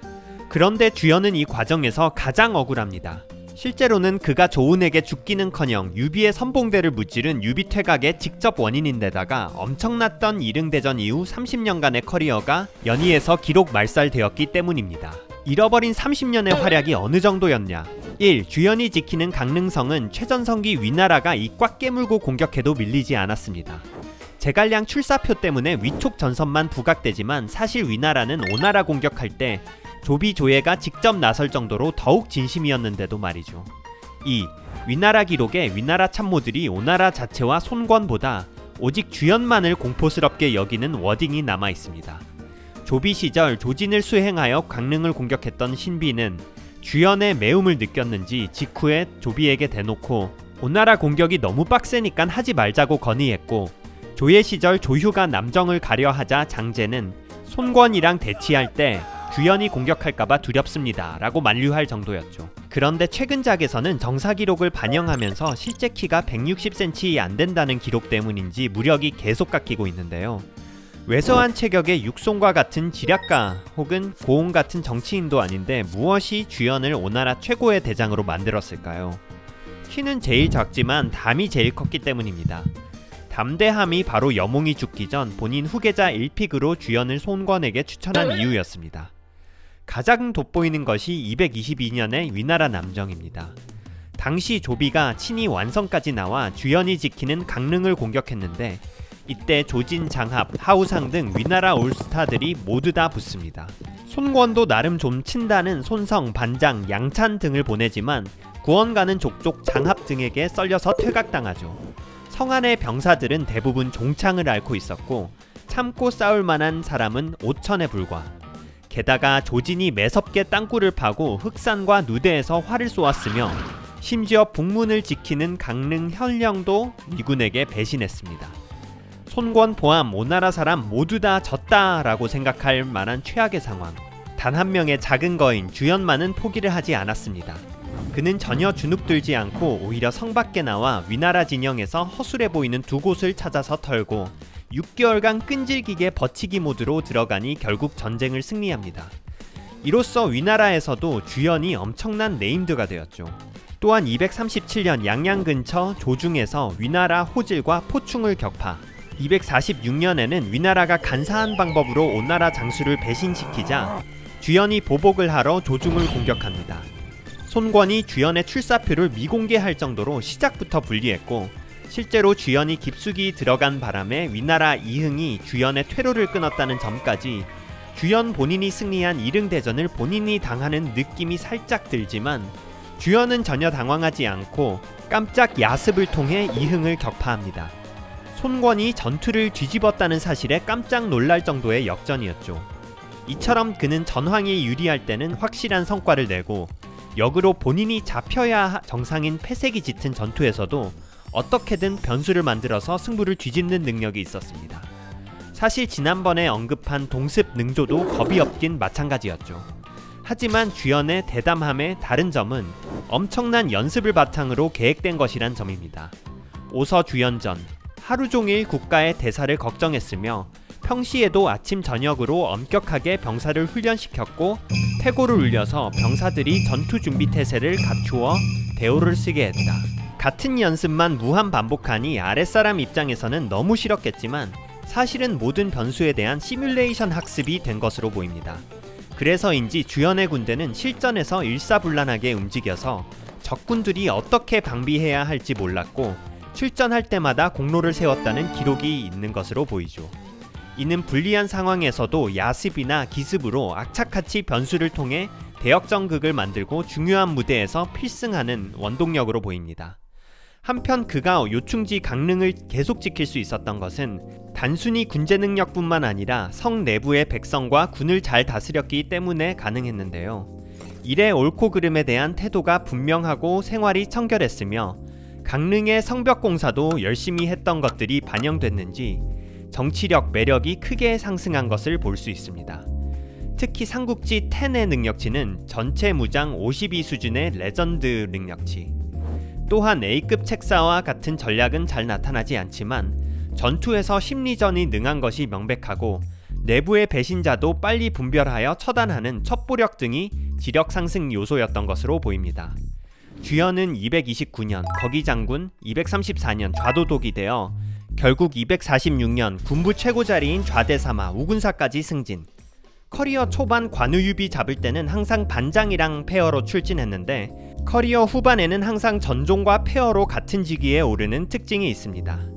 그런데 주연은 이 과정에서 가장 억울합니다. 실제로는 그가 조은에게 죽기는커녕 유비의 선봉대를 무찌른 유비 퇴각의 직접 원인인데다가 엄청났던 이릉대전 이후 30년간의 커리어가 연의에서 기록 말살되었기 때문입니다. 잃어버린 30년의 활약이 어느 정도였냐. 1. 주연이 지키는 강릉성은 최전성기 위나라가 이 꽉 깨물고 공격해도 밀리지 않았습니다. 제갈량 출사표 때문에 위촉 전선만 부각되지만 사실 위나라는 오나라 공격할 때 조비 조예가 직접 나설 정도로 더욱 진심이었는데도 말이죠. 2. 위나라 기록에 위나라 참모들이 오나라 자체와 손권보다 오직 주연만을 공포스럽게 여기는 워딩이 남아있습니다. 조비 시절 조진을 수행하여 강릉을 공격했던 신비는 주연의 매움을 느꼈는지 직후에 조비에게 대놓고 오나라 공격이 너무 빡세니깐 하지 말자고 건의했고, 조예 시절 조휴가 남정을 가려하자 장제는 손권이랑 대치할 때 주연이 공격할까봐 두렵습니다 라고 만류할 정도였죠. 그런데 최근작에서는 정사 기록을 반영하면서 실제 키가 160cm 안된다는 기록 때문인지 무력이 계속 깎이고 있는데요. 왜소한 체격의 육손과 같은 지략가 혹은 고온 같은 정치인도 아닌데 무엇이 주연을 오나라 최고의 대장으로 만들었을까요? 키는 제일 작지만 담이 제일 컸기 때문입니다. 담대함이 바로 여몽이 죽기 전 본인 후계자 1픽으로 주연을 손권에게 추천한 이유였습니다. 가장 돋보이는 것이 222년의 위나라 남정입니다. 당시 조비가 친히 완성까지 나와 주연이 지키는 강릉을 공격했는데 이때 조진, 장합, 하우상 등 위나라 올스타들이 모두 다 붙습니다. 손권도 나름 좀 친다는 손성, 반장, 양찬 등을 보내지만 구원가는 족족 장합 등에게 썰려서 퇴각당하죠. 성안의 병사들은 대부분 종창을 앓고 있었고 참고 싸울 만한 사람은 5천에 불과. 게다가 조진이 매섭게 땅굴을 파고 흑산과 누대에서 활을 쏘았으며 심지어 북문을 지키는 강릉 현령도 미군에게 배신했습니다. 손권 포함 오나라 사람 모두 다 졌다라고 생각할 만한 최악의 상황. 단 한 명의 작은 거인 주연만은 포기를 하지 않았습니다. 그는 전혀 주눅들지 않고 오히려 성 밖에 나와 위나라 진영에서 허술해 보이는 두 곳을 찾아서 털고 6개월간 끈질기게 버티기 모드로 들어가니 결국 전쟁을 승리합니다. 이로써 위나라에서도 주연이 엄청난 네임드가 되었죠. 또한 237년 양양 근처 조중에서 위나라 호질과 포충을 격파, 246년에는 위나라가 간사한 방법으로 오나라 장수를 배신시키자 주연이 보복을 하러 조중을 공격합니다. 손권이 주연의 출사표를 미공개할 정도로 시작부터 불리했고, 실제로 주연이 깊숙이 들어간 바람에 위나라 이흥이 주연의 퇴로를 끊었다는 점까지 주연 본인이 승리한 이릉대전을 본인이 당하는 느낌이 살짝 들지만, 주연은 전혀 당황하지 않고 깜짝 야습을 통해 이흥을 격파합니다. 손권이 전투를 뒤집었다는 사실에 깜짝 놀랄 정도의 역전이었죠. 이처럼 그는 전황이 유리할 때는 확실한 성과를 내고, 역으로 본인이 잡혀야 정상인 패색이 짙은 전투에서도 어떻게든 변수를 만들어서 승부를 뒤집는 능력이 있었습니다. 사실 지난번에 언급한 동습 능조도 겁이 없긴 마찬가지였죠. 하지만 주연의 대담함의 다른 점은 엄청난 연습을 바탕으로 계획된 것이란 점입니다. 오서주연전, 하루종일 국가의 대사를 걱정했으며 평시에도 아침 저녁으로 엄격하게 병사를 훈련시켰고, 태고를 울려서 병사들이 전투준비 태세를 갖추어 대오를 쓰게 했다. 같은 연습만 무한 반복하니 아랫사람 입장에서는 너무 싫었겠지만 사실은 모든 변수에 대한 시뮬레이션 학습이 된 것으로 보입니다. 그래서인지 주연의 군대는 실전에서 일사불란하게 움직여서 적군들이 어떻게 방비해야 할지 몰랐고, 출전할 때마다 공로를 세웠다는 기록이 있는 것으로 보이죠. 이는 불리한 상황에서도 야습이나 기습으로 악착같이 변수를 통해 대역전극을 만들고 중요한 무대에서 필승하는 원동력으로 보입니다. 한편 그가 요충지 강릉을 계속 지킬 수 있었던 것은 단순히 군제 능력뿐만 아니라 성 내부의 백성과 군을 잘 다스렸기 때문에 가능했는데요. 일의 옳고 그름에 대한 태도가 분명하고 생활이 청결했으며, 강릉의 성벽 공사도 열심히 했던 것들이 반영됐는지 정치력, 매력이 크게 상승한 것을 볼 수 있습니다. 특히 삼국지 10의 능력치는 전체 무장 52 수준의 레전드 능력치. 또한 A급 책사와 같은 전략은 잘 나타나지 않지만 전투에서 심리전이 능한 것이 명백하고, 내부의 배신자도 빨리 분별하여 처단하는 첩보력 등이 지력 상승 요소였던 것으로 보입니다. 주연은 229년 거기장군, 234년 좌도독이 되어 결국 246년 군부 최고 자리인 좌대사마 우군사까지 승진. 커리어 초반 관우유비 잡을 때는 항상 반장이랑 페어로 출진했는데, 커리어 후반에는 항상 전종과 페어로 같은 직위에 오르는 특징이 있습니다.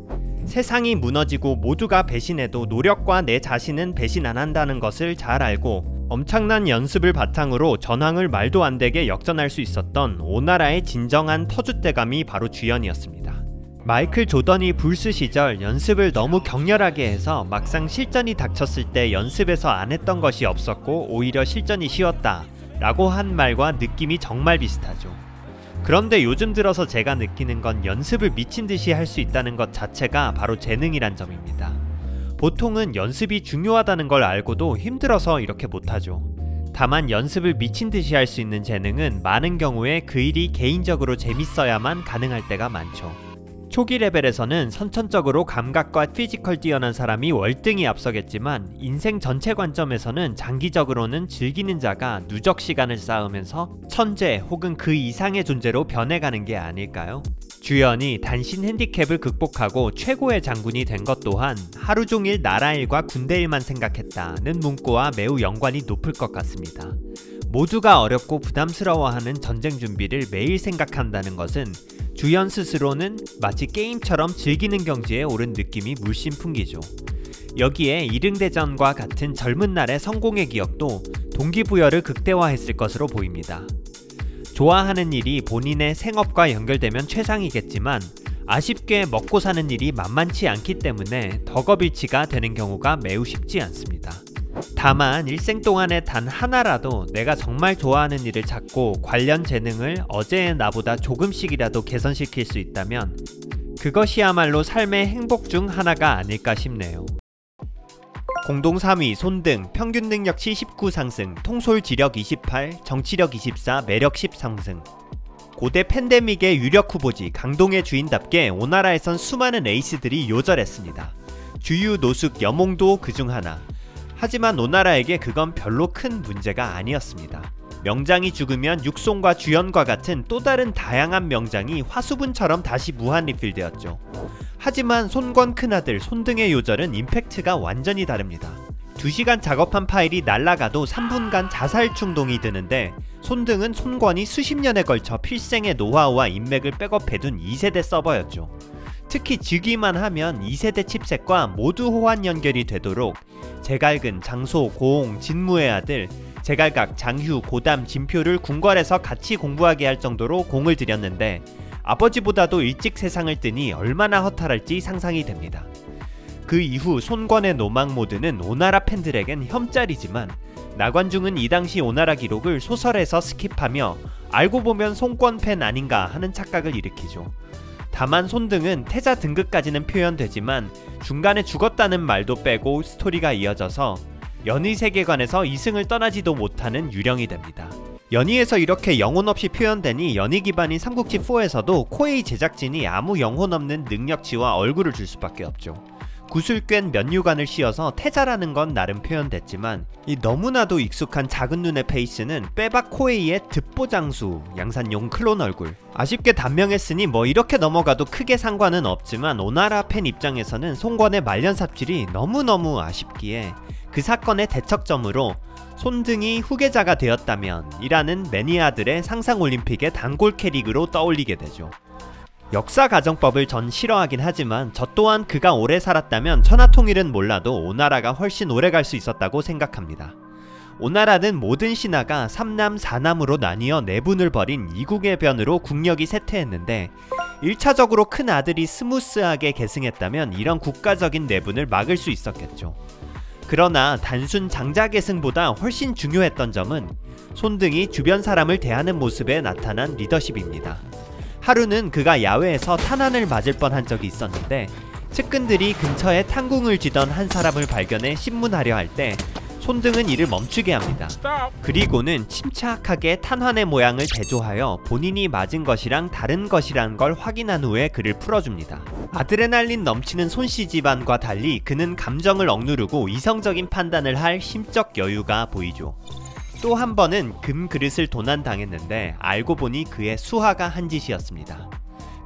세상이 무너지고 모두가 배신해도 노력과 내 자신은 배신 안 한다는 것을 잘 알고 엄청난 연습을 바탕으로 전황을 말도 안 되게 역전할 수 있었던 오나라의 진정한 터줏대감이 바로 주연이었습니다. 마이클 조던이 불스 시절 연습을 너무 격렬하게 해서 막상 실전이 닥쳤을 때 연습에서 안 했던 것이 없었고 오히려 실전이 쉬웠다 라고 한 말과 느낌이 정말 비슷하죠. 그런데 요즘 들어서 제가 느끼는 건 연습을 미친듯이 할 수 있다는 것 자체가 바로 재능이란 점입니다. 보통은 연습이 중요하다는 걸 알고도 힘들어서 이렇게 못하죠. 다만 연습을 미친듯이 할 수 있는 재능은 많은 경우에 그 일이 개인적으로 재밌어야만 가능할 때가 많죠. 초기 레벨에서는 선천적으로 감각과 피지컬 뛰어난 사람이 월등히 앞서겠지만, 인생 전체 관점에서는 장기적으로는 즐기는 자가 누적 시간을 쌓으면서 천재 혹은 그 이상의 존재로 변해가는 게 아닐까요? 주연이 단신 핸디캡을 극복하고 최고의 장군이 된 것 또한 하루 종일 나라 일과 군대 일만 생각했다는 문구와 매우 연관이 높을 것 같습니다. 모두가 어렵고 부담스러워하는 전쟁 준비를 매일 생각한다는 것은 주연 스스로는 마치 게임처럼 즐기는 경지에 오른 느낌이 물씬 풍기죠. 여기에 이릉대전과 같은 젊은 날의 성공의 기억도 동기부여를 극대화했을 것으로 보입니다. 좋아하는 일이 본인의 생업과 연결되면 최상이겠지만 아쉽게 먹고 사는 일이 만만치 않기 때문에 덕업일치가 되는 경우가 매우 쉽지 않습니다. 다만 일생 동안에 단 하나라도 내가 정말 좋아하는 일을 찾고 관련 재능을 어제의 나보다 조금씩이라도 개선시킬 수 있다면 그것이야말로 삶의 행복 중 하나가 아닐까 싶네요. 공동 3위 손등, 평균 능력치 19 상승, 통솔 지력 28, 정치력 24, 매력 10 상승. 고대 팬데믹의 유력 후보지 강동의 주인답게 오나라에선 수많은 에이스들이 요절했습니다. 주유, 노숙, 여몽도 그중 하나. 하지만 오나라에게 그건 별로 큰 문제가 아니었습니다. 명장이 죽으면 육손과 주연과 같은 또 다른 다양한 명장이 화수분처럼 다시 무한 리필되었죠. 하지만 손권 큰아들 손등의 요절은 임팩트가 완전히 다릅니다. 2시간 작업한 파일이 날아가도 3분간 자살 충동이 드는데, 손등은 손권이 수십 년에 걸쳐 필생의 노하우와 인맥을 백업해둔 2세대 서버였죠. 특히 즉위만 하면 2세대 칩셋과 모두 호환 연결이 되도록 제갈근, 장소, 고홍, 진무의 아들, 제갈각, 장휴, 고담, 진표를 궁궐에서 같이 공부하게 할 정도로 공을 들였는데, 아버지보다도 일찍 세상을 뜨니 얼마나 허탈할지 상상이 됩니다. 그 이후 손권의 노막 모드는 오나라 팬들에겐 혐짤이지만, 나관중은 이 당시 오나라 기록을 소설에서 스킵하며 알고 보면 손권 팬 아닌가 하는 착각을 일으키죠. 다만 손등은 태자 등급까지는 표현되지만 중간에 죽었다는 말도 빼고 스토리가 이어져서 연의 세계관에서 이승을 떠나지도 못하는 유령이 됩니다. 연의에서 이렇게 영혼 없이 표현되니 연의 기반인 삼국지4에서도 코에이 제작진이 아무 영혼 없는 능력치와 얼굴을 줄 수밖에 없죠. 구슬 꿰n 면류관을 씌워서 태자라는 건 나름 표현됐지만, 이 너무나도 익숙한 작은 눈의 페이스는 빼박 코에이의 득보장수, 양산용 클론 얼굴. 아쉽게 단명했으니 뭐 이렇게 넘어가도 크게 상관은 없지만, 오나라 팬 입장에서는 손권의 말년 삽질이 너무너무 아쉽기에 그 사건의 대척점으로 손등이 후계자가 되었다면 이라는 매니아들의 상상올림픽의 단골 캐릭으로 떠올리게 되죠. 역사 가정법을 전 싫어하긴 하지만 저 또한 그가 오래 살았다면 천하통일은 몰라도 오나라가 훨씬 오래 갈 수 있었다고 생각합니다. 오나라는 모든 신하가 3남 4남으로 나뉘어 내분을 벌인 이국의 변으로 국력이 쇠퇴했는데, 1차적으로 큰 아들이 스무스하게 계승했다면 이런 국가적인 내분을 막을 수 있었겠죠. 그러나 단순 장자계승보다 훨씬 중요했던 점은 손등이 주변 사람을 대하는 모습에 나타난 리더십입니다. 하루는 그가 야외에서 탄환을 맞을 뻔한 적이 있었는데, 측근들이 근처에 탄궁을 쥐던 한 사람을 발견해 신문하려 할 때 손등은 이를 멈추게 합니다. 그리고는 침착하게 탄환의 모양을 대조하여 본인이 맞은 것이랑 다른 것이란 걸 확인한 후에 그를 풀어줍니다. 아드레날린 넘치는 손씨 집안과 달리 그는 감정을 억누르고 이성적인 판단을 할 심적 여유가 보이죠. 또 한 번은 금 그릇을 도난당했는데 알고 보니 그의 수하가 한 짓이었습니다.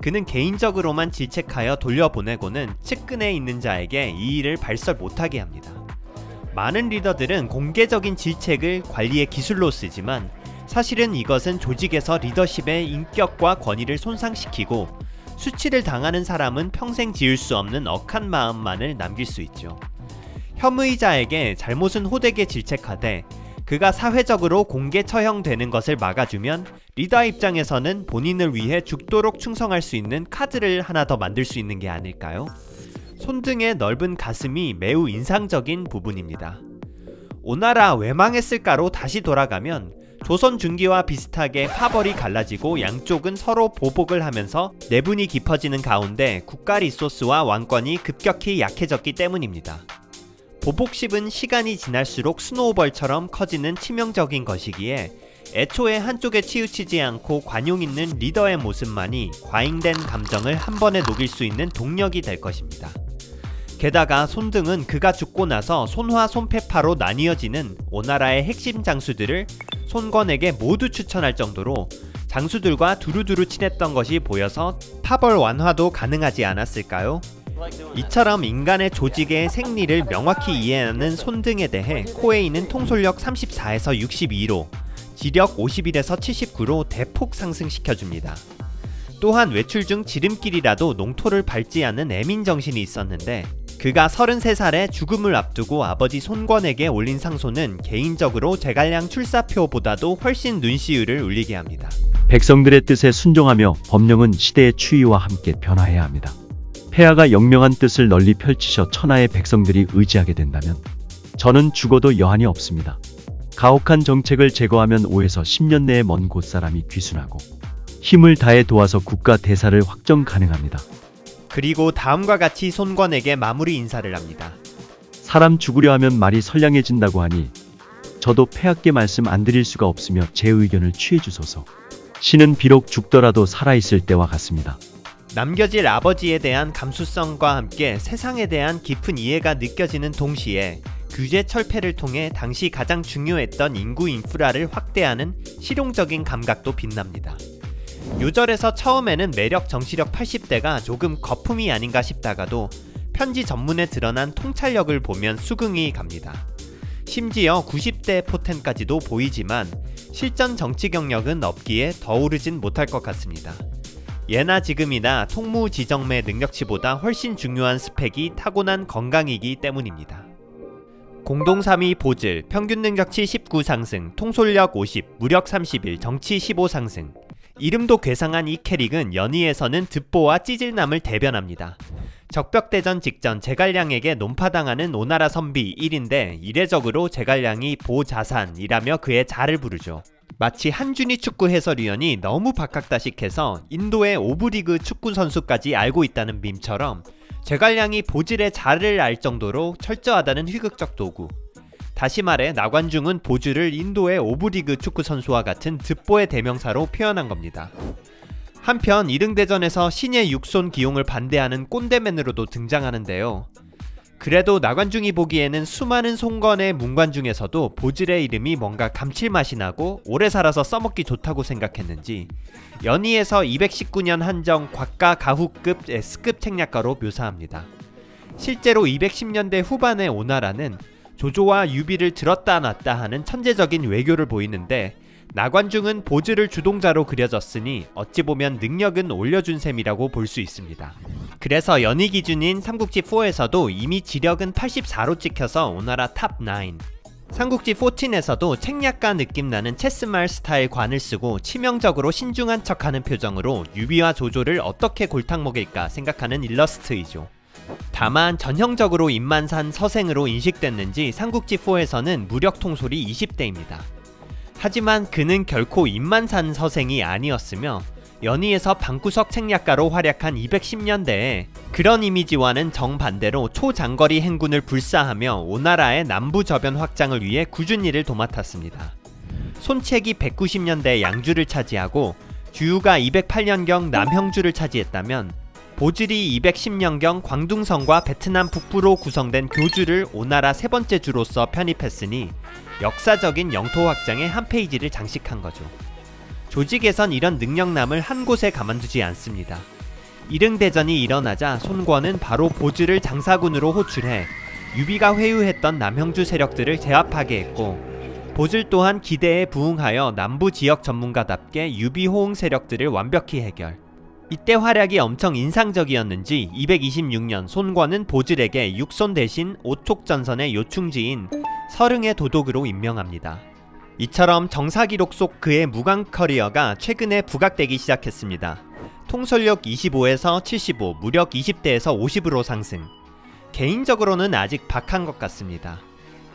그는 개인적으로만 질책하여 돌려보내고는 측근에 있는 자에게 이 일을 발설 못하게 합니다. 많은 리더들은 공개적인 질책을 관리의 기술로 쓰지만, 사실은 이것은 조직에서 리더십의 인격과 권위를 손상시키고 수치를 당하는 사람은 평생 지을 수 없는 억한 마음만을 남길 수 있죠. 혐의자에게 잘못은 호되게 질책하되 그가 사회적으로 공개 처형되는 것을 막아주면 리더 입장에서는 본인을 위해 죽도록 충성할 수 있는 카드를 하나 더 만들 수 있는 게 아닐까요? 손등의 넓은 가슴이 매우 인상적인 부분입니다. 오나라 왜 망했을까로 다시 돌아가면 조선 중기와 비슷하게 파벌이 갈라지고 양쪽은 서로 보복을 하면서 내분이 깊어지는 가운데 국가 리소스와 왕권이 급격히 약해졌기 때문입니다. 보복심은 시간이 지날수록 스노우볼처럼 커지는 치명적인 것이기에 애초에 한쪽에 치우치지 않고 관용 있는 리더의 모습만이 과잉된 감정을 한 번에 녹일 수 있는 동력이 될 것입니다. 게다가 손등은 그가 죽고 나서 손화 손패파로 나뉘어지는 오나라의 핵심 장수들을 손권에게 모두 추천할 정도로 장수들과 두루두루 친했던 것이 보여서 파벌 완화도 가능하지 않았을까요? 이처럼 인간의 조직의 생리를 명확히 이해하는 손등에 대해 코에이는 통솔력 34에서 62로 지력 51에서 79로 대폭 상승시켜줍니다. 또한 외출 중 지름길이라도 농토를 밟지 않는 애민정신이 있었는데, 그가 33살에 죽음을 앞두고 아버지 손권에게 올린 상소는 개인적으로 제갈량 출사표보다도 훨씬 눈시울을 울리게 합니다. 백성들의 뜻에 순종하며 법령은 시대의 추이와 함께 변화해야 합니다. 폐하가 영명한 뜻을 널리 펼치셔 천하의 백성들이 의지하게 된다면 저는 죽어도 여한이 없습니다. 가혹한 정책을 제거하면 5에서 10년 내에 먼 곳사람이 귀순하고 힘을 다해 도와서 국가 대사를 확정 가능합니다. 그리고 다음과 같이 손권에게 마무리 인사를 합니다. 사람 죽으려 하면 말이 선량해진다고 하니 저도 폐하께 말씀 안 드릴 수가 없으며 제 의견을 취해주소서. 신은 비록 죽더라도 살아있을 때와 같습니다. 남겨질 아버지에 대한 감수성과 함께 세상에 대한 깊은 이해가 느껴지는 동시에 규제 철폐를 통해 당시 가장 중요했던 인구 인프라를 확대하는 실용적인 감각도 빛납니다. 요절에서 처음에는 매력 정치력 80대가 조금 거품이 아닌가 싶다가도 편지 전문에 드러난 통찰력을 보면 수긍이 갑니다. 심지어 90대 포텐까지도 보이지만 실전 정치 경력은 없기에 더 오르진 못할 것 같습니다. 예나 지금이나 통무지정매 능력치보다 훨씬 중요한 스펙이 타고난 건강이기 때문입니다. 공동 3위 보질, 평균 능력치 19 상승, 통솔력 50, 무력 31, 정치 15 상승. 이름도 괴상한 이 캐릭은 연희에서는 듣보와 찌질남을 대변합니다. 적벽대전 직전 제갈량에게 논파당하는 오나라 선비 1인데 이례적으로 제갈량이 보자산이라며 그의 자를 부르죠. 마치 한준희 축구 해설위원이 너무 박학다식해서 인도의 오브리그 축구 선수까지 알고 있다는 밈처럼 제갈량이 보질의 자를 알 정도로 철저하다는 희극적 도구. 다시 말해 나관중은 보질을 인도의 오브리그 축구 선수와 같은 듣보의 대명사로 표현한 겁니다. 한편 이릉대전에서 신의 육손 기용을 반대하는 꼰대맨으로도 등장하는데요. 그래도 나관중이 보기에는 수많은 송건의 문관 중에서도 보질의 이름이 뭔가 감칠맛이 나고 오래 살아서 써먹기 좋다고 생각했는지 연희에서 219년 한정 곽가 가후급 S급 책략가로 묘사합니다. 실제로 210년대 후반의 오나라는 조조와 유비를 들었다 놨다 하는 천재적인 외교를 보이는데 나관중은 보질을 주동자로 그려졌으니 어찌 보면 능력은 올려준 셈이라고 볼 수 있습니다. 그래서 연희 기준인 삼국지4에서도 이미 지력은 84로 찍혀서 오나라 탑9, 삼국지14에서도 책략가 느낌 나는 체스말 스타일 관을 쓰고 치명적으로 신중한 척하는 표정으로 유비와 조조를 어떻게 골탕 먹일까 생각하는 일러스트이죠. 다만 전형적으로 임만산 서생으로 인식됐는지 삼국지4에서는 무력 통솔이 20대입니다. 하지만 그는 결코 임만산 서생이 아니었으며 연희에서 방구석 책략가로 활약한 210년대에 그런 이미지와는 정반대로 초장거리 행군을 불사하며 오나라의 남부 저변 확장을 위해 꾸준히 일을 도맡았습니다. 손책이 190년대 양주를 차지하고 주유가 208년경 남형주를 차지했다면 보질이 210년경 광둥성과 베트남 북부로 구성된 교주를 오나라 세 번째 주로서 편입했으니 역사적인 영토 확장의 한 페이지를 장식한 거죠. 조직에선 이런 능력남을 한 곳에 가만두지 않습니다. 이릉대전이 일어나자 손권은 바로 보질을 장사군으로 호출해 유비가 회유했던 남형주 세력들을 제압하게 했고 보질 또한 기대에 부응하여 남부 지역 전문가답게 유비 호응 세력들을 완벽히 해결. 이때 활약이 엄청 인상적이었는지 226년 손권은 보질에게 육손 대신 오촉전선의 요충지인 설흥의 도독으로 임명합니다. 이처럼 정사기록 속 그의 무관 커리어가 최근에 부각되기 시작했습니다. 통솔력 25에서 75, 무력 20대에서 50으로 상승. 개인적으로는 아직 박한 것 같습니다.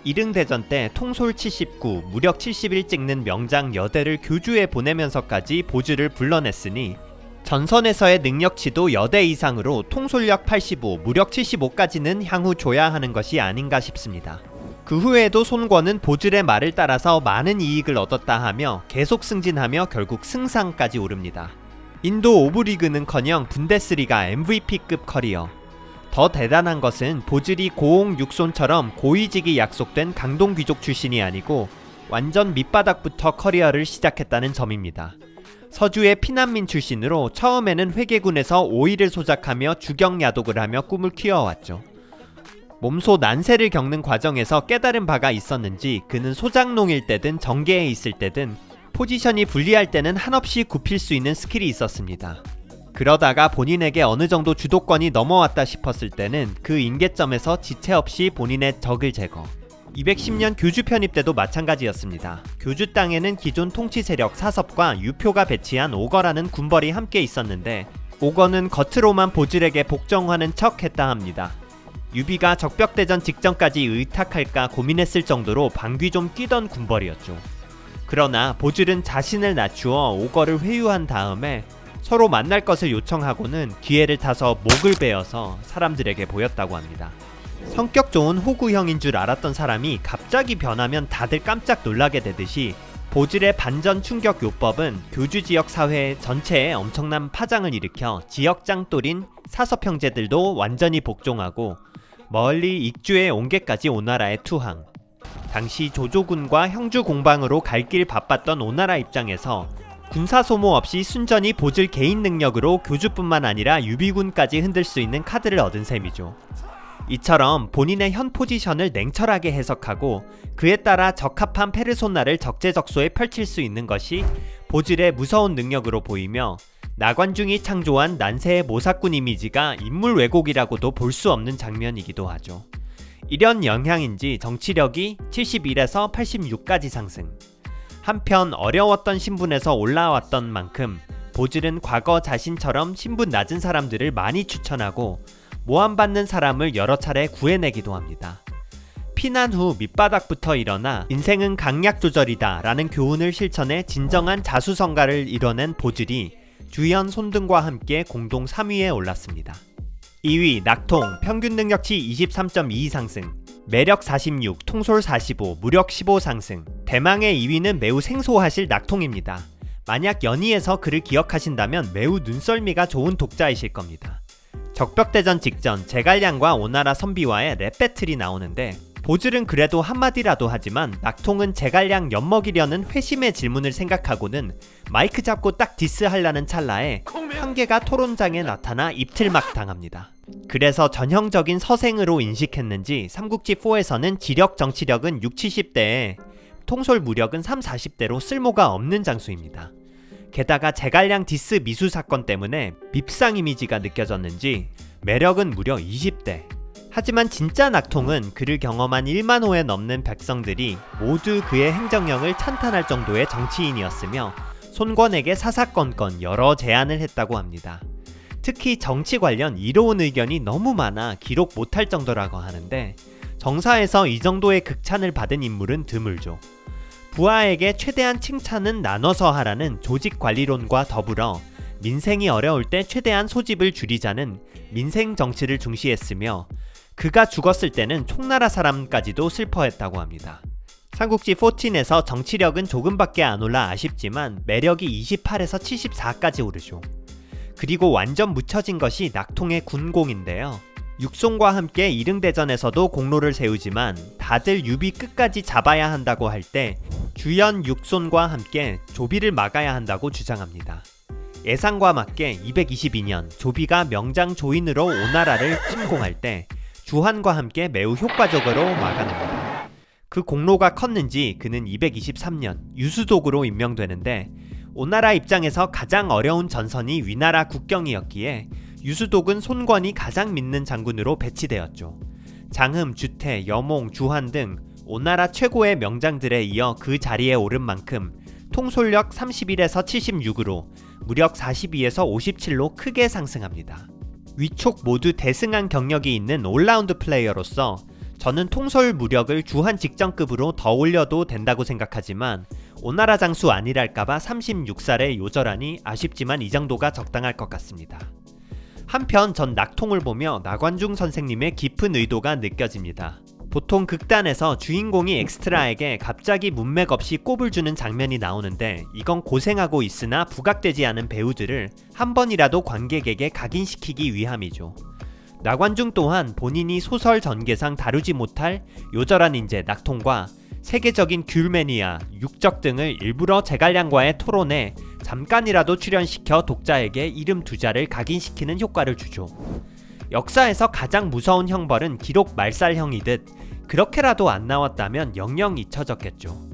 이릉대전 때 통솔 79, 무력 71 찍는 명장 여대를 교주에 보내면서까지 보질을 불러냈으니 전선에서의 능력치도 여대 이상으로 통솔력 85, 무력 75까지는 향후 줘야 하는 것이 아닌가 싶습니다. 그 후에도 손권은 보질의 말을 따라서 많은 이익을 얻었다 하며 계속 승진하며 결국 승상까지 오릅니다. 인도 오브리그는커녕 분데스리가 MVP급 커리어. 더 대단한 것은 보질이 고홍 육손처럼 고위직이 약속된 강동 귀족 출신이 아니고 완전 밑바닥부터 커리어를 시작했다는 점입니다. 서주의 피난민 출신으로 처음에는 회계군에서 오이를 소작하며 주경야독을 하며 꿈을 키워왔죠. 몸소 난세를 겪는 과정에서 깨달은 바가 있었는지 그는 소장농일 때든 정계에 있을 때든 포지션이 불리할 때는 한없이 굽힐 수 있는 스킬이 있었습니다. 그러다가 본인에게 어느 정도 주도권이 넘어왔다 싶었을 때는 그 임계점에서 지체 없이 본인의 적을 제거. 210년 교주 편입 때도 마찬가지였습니다. 교주 땅에는 기존 통치 세력 사섭과 유표가 배치한 오거라는 군벌이 함께 있었는데 오거는 겉으로만 보질에게 복종하는 척 했다 합니다. 유비가 적벽대전 직전까지 의탁할까 고민했을 정도로 방귀 좀 뀌던 군벌이었죠. 그러나 보질은 자신을 낮추어 오거를 회유한 다음에 서로 만날 것을 요청하고는 기회를 타서 목을 베어서 사람들에게 보였다고 합니다. 성격 좋은 호구형인 줄 알았던 사람이 갑자기 변하면 다들 깜짝 놀라게 되듯이 보질의 반전 충격 요법은 교주 지역 사회 전체에 엄청난 파장을 일으켜 지역 짱돌인 사섭 형제들도 완전히 복종하고 멀리 익주의 온게까지 오나라에 투항. 당시 조조군과 형주 공방으로 갈 길 바빴던 오나라 입장에서 군사 소모 없이 순전히 보즐 개인 능력으로 교주뿐만 아니라 유비군까지 흔들 수 있는 카드를 얻은 셈이죠. 이처럼 본인의 현 포지션을 냉철하게 해석하고 그에 따라 적합한 페르소나를 적재적소에 펼칠 수 있는 것이 보즐의 무서운 능력으로 보이며, 나관중이 창조한 난세의 모사꾼 이미지가 인물 왜곡이라고도 볼 수 없는 장면이기도 하죠. 이런 영향인지 정치력이 71에서 86까지 상승. 한편 어려웠던 신분에서 올라왔던 만큼 보즐은 과거 자신처럼 신분 낮은 사람들을 많이 추천하고 모함받는 사람을 여러 차례 구해내기도 합니다. 피난 후 밑바닥부터 일어나 인생은 강약 조절이다 라는 교훈을 실천해 진정한 자수성가를 이뤄낸 보즐이 주연 손등과 함께 공동 3위에 올랐습니다. 2위 낙통, 평균 능력치 23.22 상승, 매력 46, 통솔 45, 무력 15 상승. 대망의 2위는 매우 생소하실 낙통입니다. 만약 연희에서 그를 기억하신다면 매우 눈썰미가 좋은 독자이실 겁니다. 적벽대전 직전 제갈량과 오나라 선비와의 랩 배틀이 나오는데, 보즐은 그래도 한마디라도 하지만 낙통은 제갈량 엿먹이려는 회심의 질문을 생각하고는 마이크 잡고 딱 디스하려는 찰나에 한계가 토론장에 나타나 입틀막 당합니다. 그래서 전형적인 서생으로 인식했는지 삼국지4에서는 지력 정치력은 60-70대에 통솔 무력은 30-40대로 쓸모가 없는 장수입니다. 게다가 제갈량 디스 미수 사건 때문에 밉상 이미지가 느껴졌는지 매력은 무려 20대. 하지만 진짜 낙통은 그를 경험한 1만 호에 넘는 백성들이 모두 그의 행정력을 찬탄할 정도의 정치인이었으며 손권에게 사사건건 여러 제안을 했다고 합니다. 특히 정치 관련 이로운 의견이 너무 많아 기록 못할 정도라고 하는데, 정사에서 이 정도의 극찬을 받은 인물은 드물죠. 부하에게 최대한 칭찬은 나눠서 하라는 조직관리론과 더불어 민생이 어려울 때 최대한 소집을 줄이자는 민생 정치를 중시했으며, 그가 죽었을 때는 총나라 사람까지도 슬퍼했다고 합니다. 삼국지 14에서 정치력은 조금밖에 안 올라 아쉽지만 매력이 28에서 74까지 오르죠. 그리고 완전 묻혀진 것이 낙통의 군공인데요. 육송과 함께 이릉대전에서도 공로를 세우지만 다들 유비 끝까지 잡아야 한다고 할 때 주연 육손과 함께 조비를 막아야 한다고 주장합니다. 예상과 맞게 222년 조비가 명장 조인으로 오나라를 침공할 때 주한과 함께 매우 효과적으로 막아냅니다. 그 공로가 컸는지 그는 223년 유수독으로 임명되는데, 오나라 입장에서 가장 어려운 전선이 위나라 국경이었기에 유수독은 손권이 가장 믿는 장군으로 배치되었죠. 장흠, 주태, 여몽, 주한 등 오나라 최고의 명장들에 이어 그 자리에 오른 만큼 통솔력 31에서 76으로 무력 42에서 57로 크게 상승합니다. 위촉 모두 대승한 경력이 있는 올라운드 플레이어로서 저는 통솔 무력을 주한 직전급으로 더 올려도 된다고 생각하지만 오나라 장수 아니랄까봐 36살에 요절하니 아쉽지만 이 정도가 적당할 것 같습니다. 한편 전 낙통을 보며 나관중 선생님의 깊은 의도가 느껴집니다. 보통 극단에서 주인공이 엑스트라에게 갑자기 문맥 없이 꼽을 주는 장면이 나오는데, 이건 고생하고 있으나 부각되지 않은 배우들을 한 번이라도 관객에게 각인시키기 위함이죠. 나관중 또한 본인이 소설 전개상 다루지 못할 요절한 인재 낙통과 세계적인 귤매니아, 육적 등을 일부러 제갈량과의 토론에 잠깐이라도 출연시켜 독자에게 이름 두자를 각인시키는 효과를 주죠. 역사에서 가장 무서운 형벌은 기록 말살형이듯 그렇게라도 안 나왔다면 영영 잊혀졌겠죠.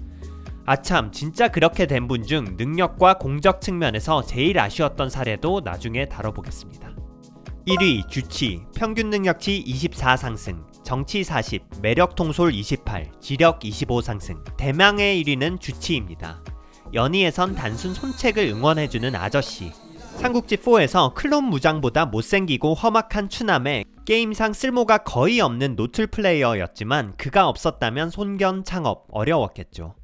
아참, 진짜 그렇게 된 분 중 능력과 공적 측면에서 제일 아쉬웠던 사례도 나중에 다뤄보겠습니다. 1위 주치, 평균 능력치 24 상승, 정치 40, 매력 통솔 28, 지력 25 상승. 대망의 1위는 주치입니다. 연희에선 단순 손책을 응원해주는 아저씨. 삼국지4에서 클론 무장보다 못생기고 험악한 추남에 게임상 쓸모가 거의 없는 노툴 플레이어였지만, 그가 없었다면 손견 창업 어려웠겠죠.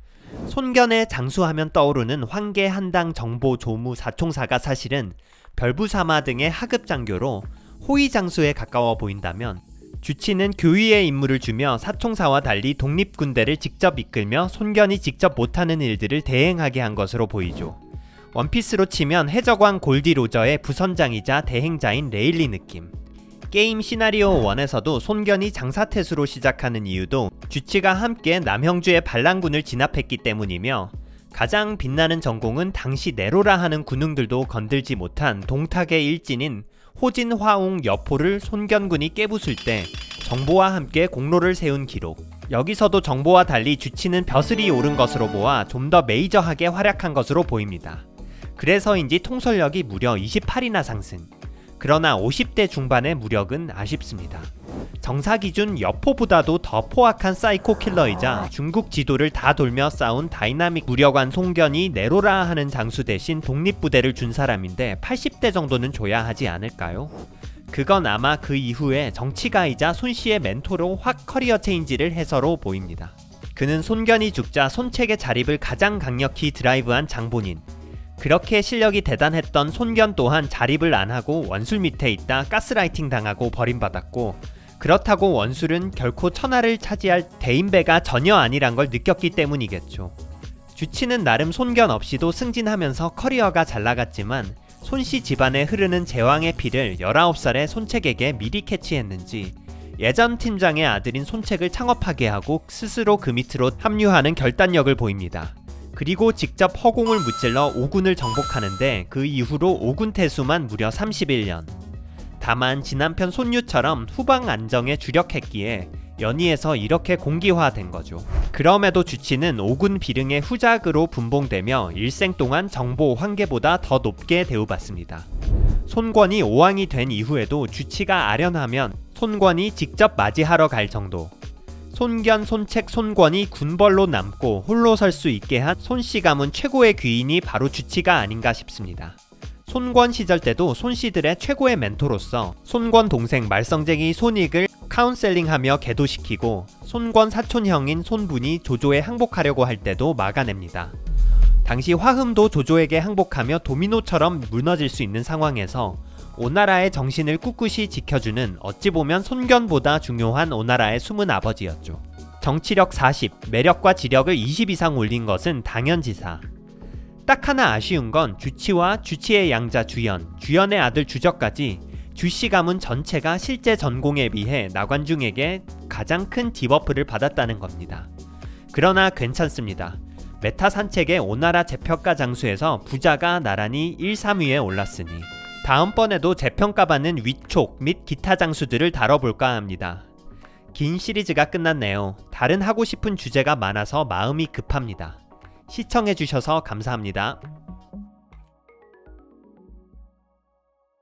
손견에 장수하면 떠오르는 황계 한당 정보 조무 사총사가 사실은 별부사마 등의 하급 장교로 호위 장수에 가까워 보인다면, 주치는 교위의 임무를 주며 사총사와 달리 독립군대를 직접 이끌며 손견이 직접 못하는 일들을 대행하게 한 것으로 보이죠. 원피스로 치면 해적왕 골디로저의 부선장이자 대행자인 레일리 느낌. 게임 시나리오 1에서도 손견이 장사태수로 시작하는 이유도 주치가 함께 남형주의 반란군을 진압했기 때문이며, 가장 빛나는 전공은 당시 네로라 하는 군웅들도 건들지 못한 동탁의 일진인 호진 화웅 여포를 손견군이 깨부술 때 정보와 함께 공로를 세운 기록. 여기서도 정보와 달리 주치는 벼슬이 오른 것으로 보아 좀 더 메이저하게 활약한 것으로 보입니다. 그래서인지 통솔력이 무려 28이나 상승. 그러나 50대 중반의 무력은 아쉽습니다. 정사 기준 여포보다도 더 포악한 사이코 킬러이자 중국 지도를 다 돌며 싸운 다이나믹 무력관 손견이 네로라 하는 장수 대신 독립부대를 준 사람인데 80대 정도는 줘야 하지 않을까요? 그건 아마 그 이후에 정치가이자 손씨의 멘토로 확 커리어 체인지를 해서로 보입니다. 그는 손견이 죽자 손책의 자립을 가장 강력히 드라이브한 장본인. 그렇게 실력이 대단했던 손견 또한 자립을 안하고 원술 밑에 있다 가스라이팅 당하고 버림받았고, 그렇다고 원술은 결코 천하를 차지할 대인배가 전혀 아니란 걸 느꼈기 때문이겠죠. 주치는 나름 손견 없이도 승진하면서 커리어가 잘나갔지만 손씨 집안에 흐르는 제왕의 피를 19살의 손책에게 미리 캐치했는지 예전 팀장의 아들인 손책을 창업하게 하고 스스로 그 밑으로 합류하는 결단력을 보입니다. 그리고 직접 허공을 무찔러 오군을 정복하는데 그 이후로 오군 태수만 무려 31년. 다만 지난편 손유처럼 후방 안정에 주력했기에 연희에서 이렇게 공기화된 거죠. 그럼에도 주치는 오군 비릉의 후작으로 분봉되며 일생 동안 정보 환계보다 더 높게 대우받습니다. 손권이 오왕이 된 이후에도 주치가 아련하면 손권이 직접 맞이하러 갈 정도. 손견, 손책, 손권이 군벌로 남고 홀로 설 수 있게 한 손씨 가문 최고의 귀인이 바로 주치가 아닌가 싶습니다. 손권 시절 때도 손씨들의 최고의 멘토로서 손권 동생 말썽쟁이 손익을 카운셀링하며 계도시키고, 손권 사촌형인 손분이 조조에 항복하려고 할 때도 막아냅니다. 당시 화흠도 조조에게 항복하며 도미노처럼 무너질 수 있는 상황에서 오나라의 정신을 꿋꿋이 지켜주는 어찌 보면 손견보다 중요한 오나라의 숨은 아버지였죠. 정치력 40, 매력과 지력을 20 이상 올린 것은 당연지사. 딱 하나 아쉬운 건 주치와 주치의 양자 주연, 주연의 아들 주적까지 주씨 가문 전체가 실제 전공에 비해 나관중에게 가장 큰 디버프를 받았다는 겁니다. 그러나 괜찮습니다. 메타 산책의 오나라 재평가 장수에서 부자가 나란히 1, 3위에 올랐으니 다음번에도 재평가받는 위촉 및 기타 장수들을 다뤄볼까 합니다. 긴 시리즈가 끝났네요. 다른 하고 싶은 주제가 많아서 마음이 급합니다. 시청해주셔서 감사합니다.